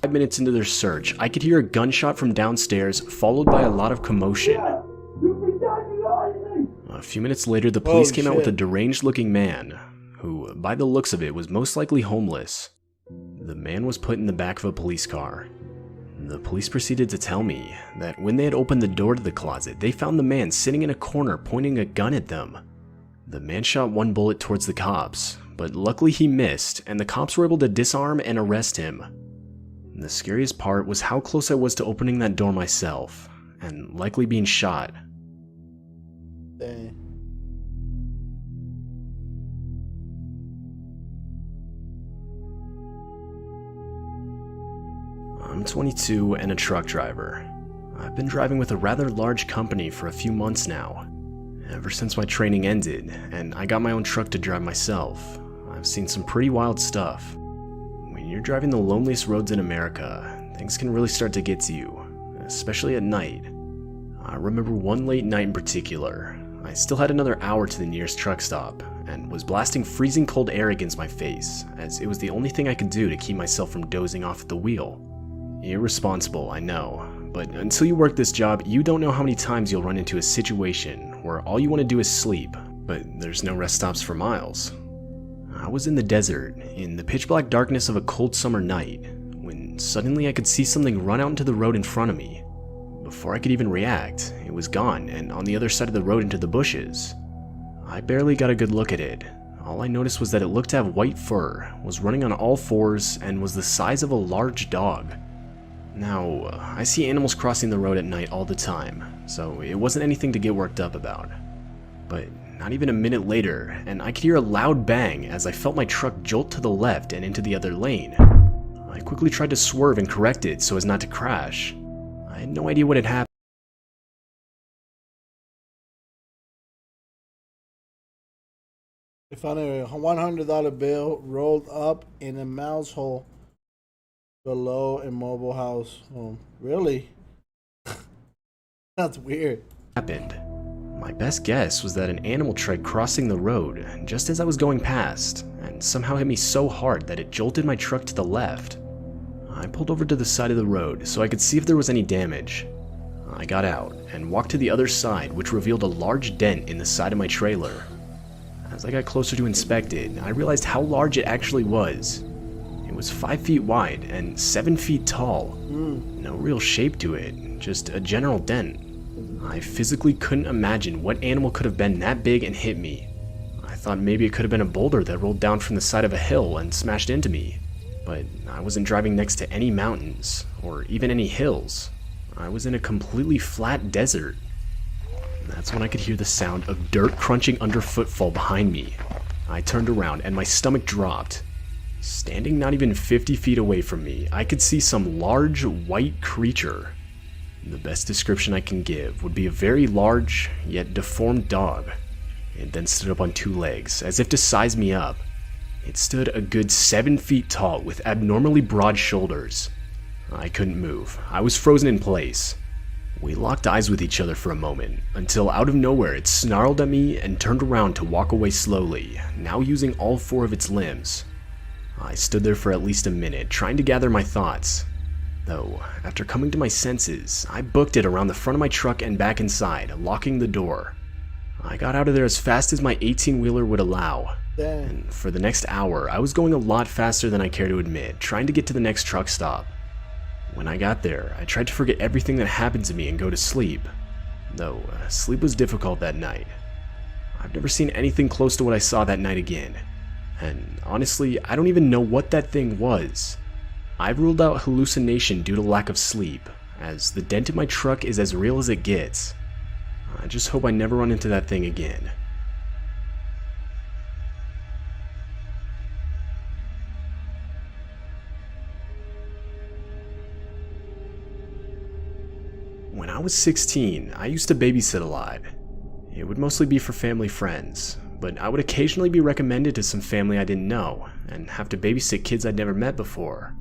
5 minutes into their search, I could hear a gunshot from downstairs, followed by a lot of commotion. A few minutes later, the police came out with a deranged-looking man, who, by the looks of it, was most likely homeless. The man was put in the back of a police car. The police proceeded to tell me that when they had opened the door to the closet, they found the man sitting in a corner pointing a gun at them. The man shot one bullet towards the cops, but luckily he missed, and the cops were able to disarm and arrest him. The scariest part was how close I was to opening that door myself, and likely being shot. Dang. I'm 22 and a truck driver. I've been driving with a rather large company for a few months now. Ever since my training ended, and I got my own truck to drive myself, I've seen some pretty wild stuff. When you're driving the loneliest roads in America, things can really start to get to you, especially at night. I remember one late night in particular. I still had another hour to the nearest truck stop, and was blasting freezing cold air against my face, as it was the only thing I could do to keep myself from dozing off at the wheel. Irresponsible, I know, but until you work this job, you don't know how many times you'll run into a situation where all you want to do is sleep, but there's no rest stops for miles. I was in the desert, in the pitch black darkness of a cold summer night, when suddenly I could see something run out into the road in front of me. Before I could even react, it was gone and on the other side of the road into the bushes. I barely got a good look at it. All I noticed was that it looked to have white fur, was running on all fours, and was the size of a large dog. Now, I see animals crossing the road at night all the time, so it wasn't anything to get worked up about. But not even a minute later, and I could hear a loud bang as I felt my truck jolt to the left and into the other lane. I quickly tried to swerve and correct it so as not to crash. I had no idea what had happened. They found a $100 bill rolled up in a mouse hole below a mobile house home. Really? That's weird. My best guess was that an animal tried crossing the road just as I was going past, and somehow hit me so hard that it jolted my truck to the left. I pulled over to the side of the road so I could see if there was any damage. I got out and walked to the other side, which revealed a large dent in the side of my trailer. As I got closer to inspect it, I realized how large it actually was. It was 5 feet wide and 7 feet tall. No real shape to it, just a general dent. I physically couldn't imagine what animal could have been that big and hit me. I thought maybe it could have been a boulder that rolled down from the side of a hill and smashed into me. But I wasn't driving next to any mountains, or even any hills. I was in a completely flat desert. That's when I could hear the sound of dirt crunching under footfall behind me. I turned around and my stomach dropped. Standing not even 50 feet away from me, I could see some large white creature. The best description I can give would be a very large, yet deformed dog. It then stood up on 2 legs, as if to size me up. It stood a good 7 feet tall with abnormally broad shoulders. I couldn't move. I was frozen in place. We locked eyes with each other for a moment, until out of nowhere it snarled at me and turned around to walk away slowly, now using all 4 of its limbs. I stood there for at least a minute, trying to gather my thoughts. Though, after coming to my senses, I booked it around the front of my truck and back inside, locking the door. I got out of there as fast as my 18-wheeler would allow. And for the next hour, I was going a lot faster than I care to admit, trying to get to the next truck stop. When I got there, I tried to forget everything that happened to me and go to sleep. though sleep was difficult that night. I've never seen anything close to what I saw that night again, and honestly, I don't even know what that thing was. I've ruled out hallucination due to lack of sleep, as the dent in my truck is as real as it gets. I just hope I never run into that thing again. When I was 16, I used to babysit a lot. It would mostly be for family friends, but I would occasionally be recommended to some family I didn't know, and have to babysit kids I'd never met before.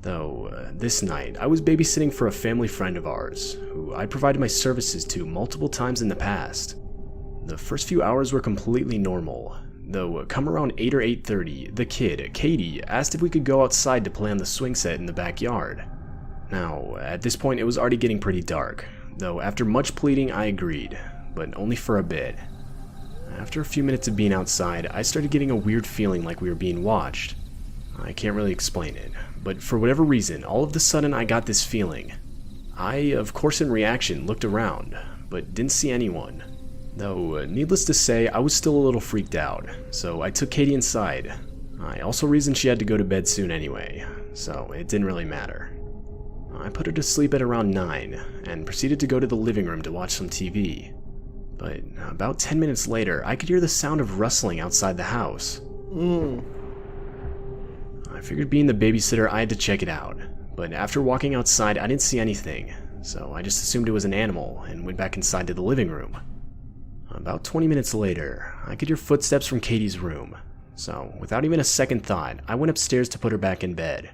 Though, this night, I was babysitting for a family friend of ours, who I provided my services to multiple times in the past. The first few hours were completely normal, though come around 8 or 8:30, the kid, Katie, asked if we could go outside to play on the swing set in the backyard. Now, at this point it was already getting pretty dark, though after much pleading I agreed, but only for a bit. After a few minutes of being outside, I started getting a weird feeling like we were being watched. I can't really explain it, but for whatever reason, all of a sudden I got this feeling. I, of course in reaction, looked around, but didn't see anyone. Though, needless to say, I was still a little freaked out, so I took Katie inside. I also reasoned she had to go to bed soon anyway, so it didn't really matter. I put her to sleep at around 9, and proceeded to go to the living room to watch some TV. But about 10 minutes later, I could hear the sound of rustling outside the house. I figured being the babysitter, I had to check it out, but after walking outside, I didn't see anything, so I just assumed it was an animal and went back inside to the living room. About 20 minutes later, I could hear footsteps from Katie's room, so without even a second thought, I went upstairs to put her back in bed.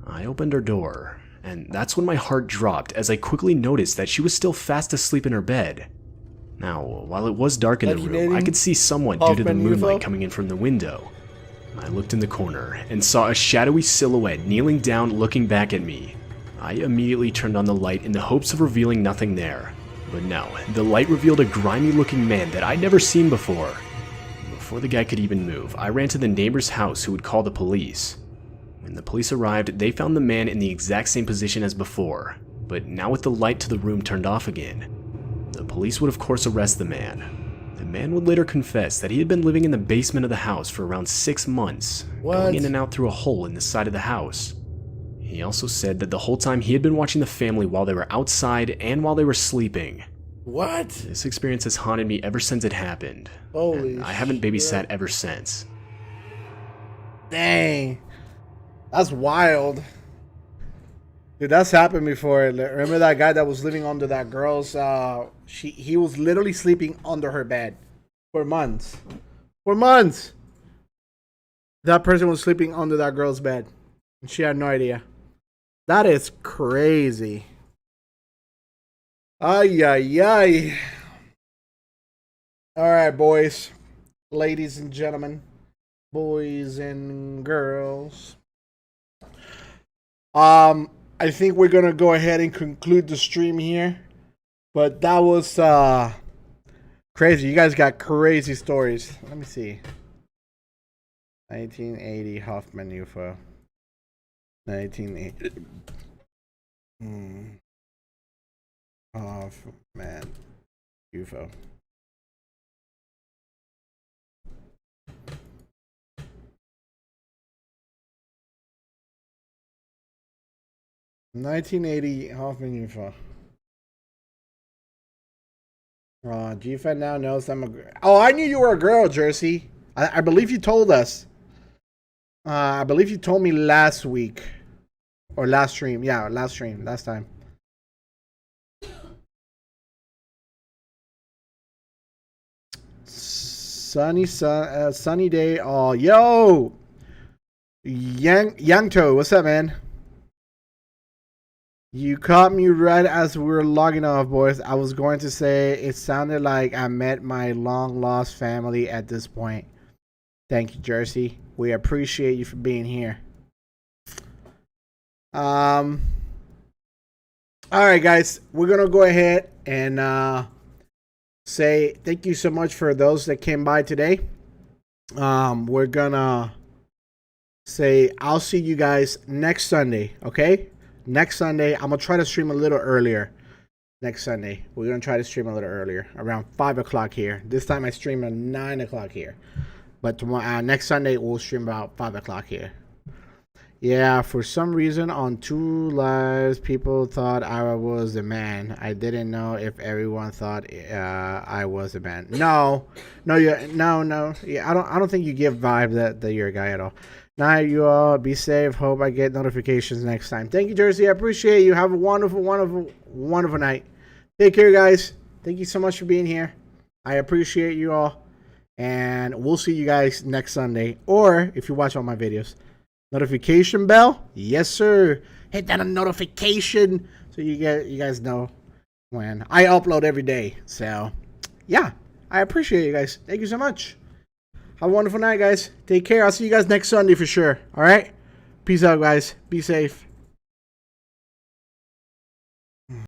I opened her door, and that's when my heart dropped as I quickly noticed that she was still fast asleep in her bed. Now, while it was dark in the room, I could see somewhat due to the moonlight coming in from the window. I looked in the corner and saw a shadowy silhouette kneeling down looking back at me. I immediately turned on the light in the hopes of revealing nothing there. But no, the light revealed a grimy looking man that I'd never seen before. Before the guy could even move, I ran to the neighbor's house who would call the police. When the police arrived, they found the man in the exact same position as before, but now with the light to the room turned off again. The police would of course arrest the man. The man would later confess that he had been living in the basement of the house for around 6 months, going in and out through a hole in the side of the house. He also said that the whole time he had been watching the family while they were outside and while they were sleeping. What? This experience has haunted me ever since it happened. Holy I haven't babysat ever since. Dang. That's wild. Dude, that's happened before. Remember that guy that was living under that girl's he was literally sleeping under her bed for months. For months. That person was sleeping under that girl's bed. And she had no idea. That is crazy. Ay, ay, ay. All right, boys. Ladies and gentlemen. Boys and girls. I think we're going to go ahead and conclude the stream here. But that was crazy. You guys got crazy stories. Let me see. 1980 Hoffman UFO. 1980. Hoffman UFO. $1980 Hoffman UFO. G-Fan now knows I'm a girl. Oh, I knew you were a girl, Jersey. I believe you told us. I believe you told me last week. Or last stream. Yeah, last stream. Last time. Sunny day. Oh, yo! Yangto, what's up, man? You caught me right as we were logging off, boys. I was going to say it sounded like I met my long-lost family at this point. Thank you, Jersey. We appreciate you for being here. All right, guys. We're going to go ahead and say thank you so much for those that came by today. We're going to say I'll see you guys next Sunday, okay? Next Sunday, I'm going to try to stream a little earlier. next Sunday. We're gonna try to stream a little earlier, around 5 o'clock here. This time I stream at 9 o'clock here, but tomorrow, next Sunday we'll stream about 5 o'clock here. Yeah, for some reason on 2 lives, people thought I was the man. I didn't know if everyone thought I was the man. No. Yeah, I don't think you give vibe that you're a guy at all. Night, you all. Be safe. Hope I get notifications next time. Thank you, Jersey. I appreciate you. Have a wonderful, wonderful, wonderful night. Take care, guys. Thank you so much for being here. I appreciate you all, and we'll see you guys next Sunday. Or if you watch all my videos. Notification bell? Yes, sir. Hit that notification so you guys know when I upload every day. So, yeah. I appreciate you guys. Thank you so much. Have a wonderful night, guys. Take care. I'll see you guys next Sunday for sure. All right? Peace out, guys. Be safe.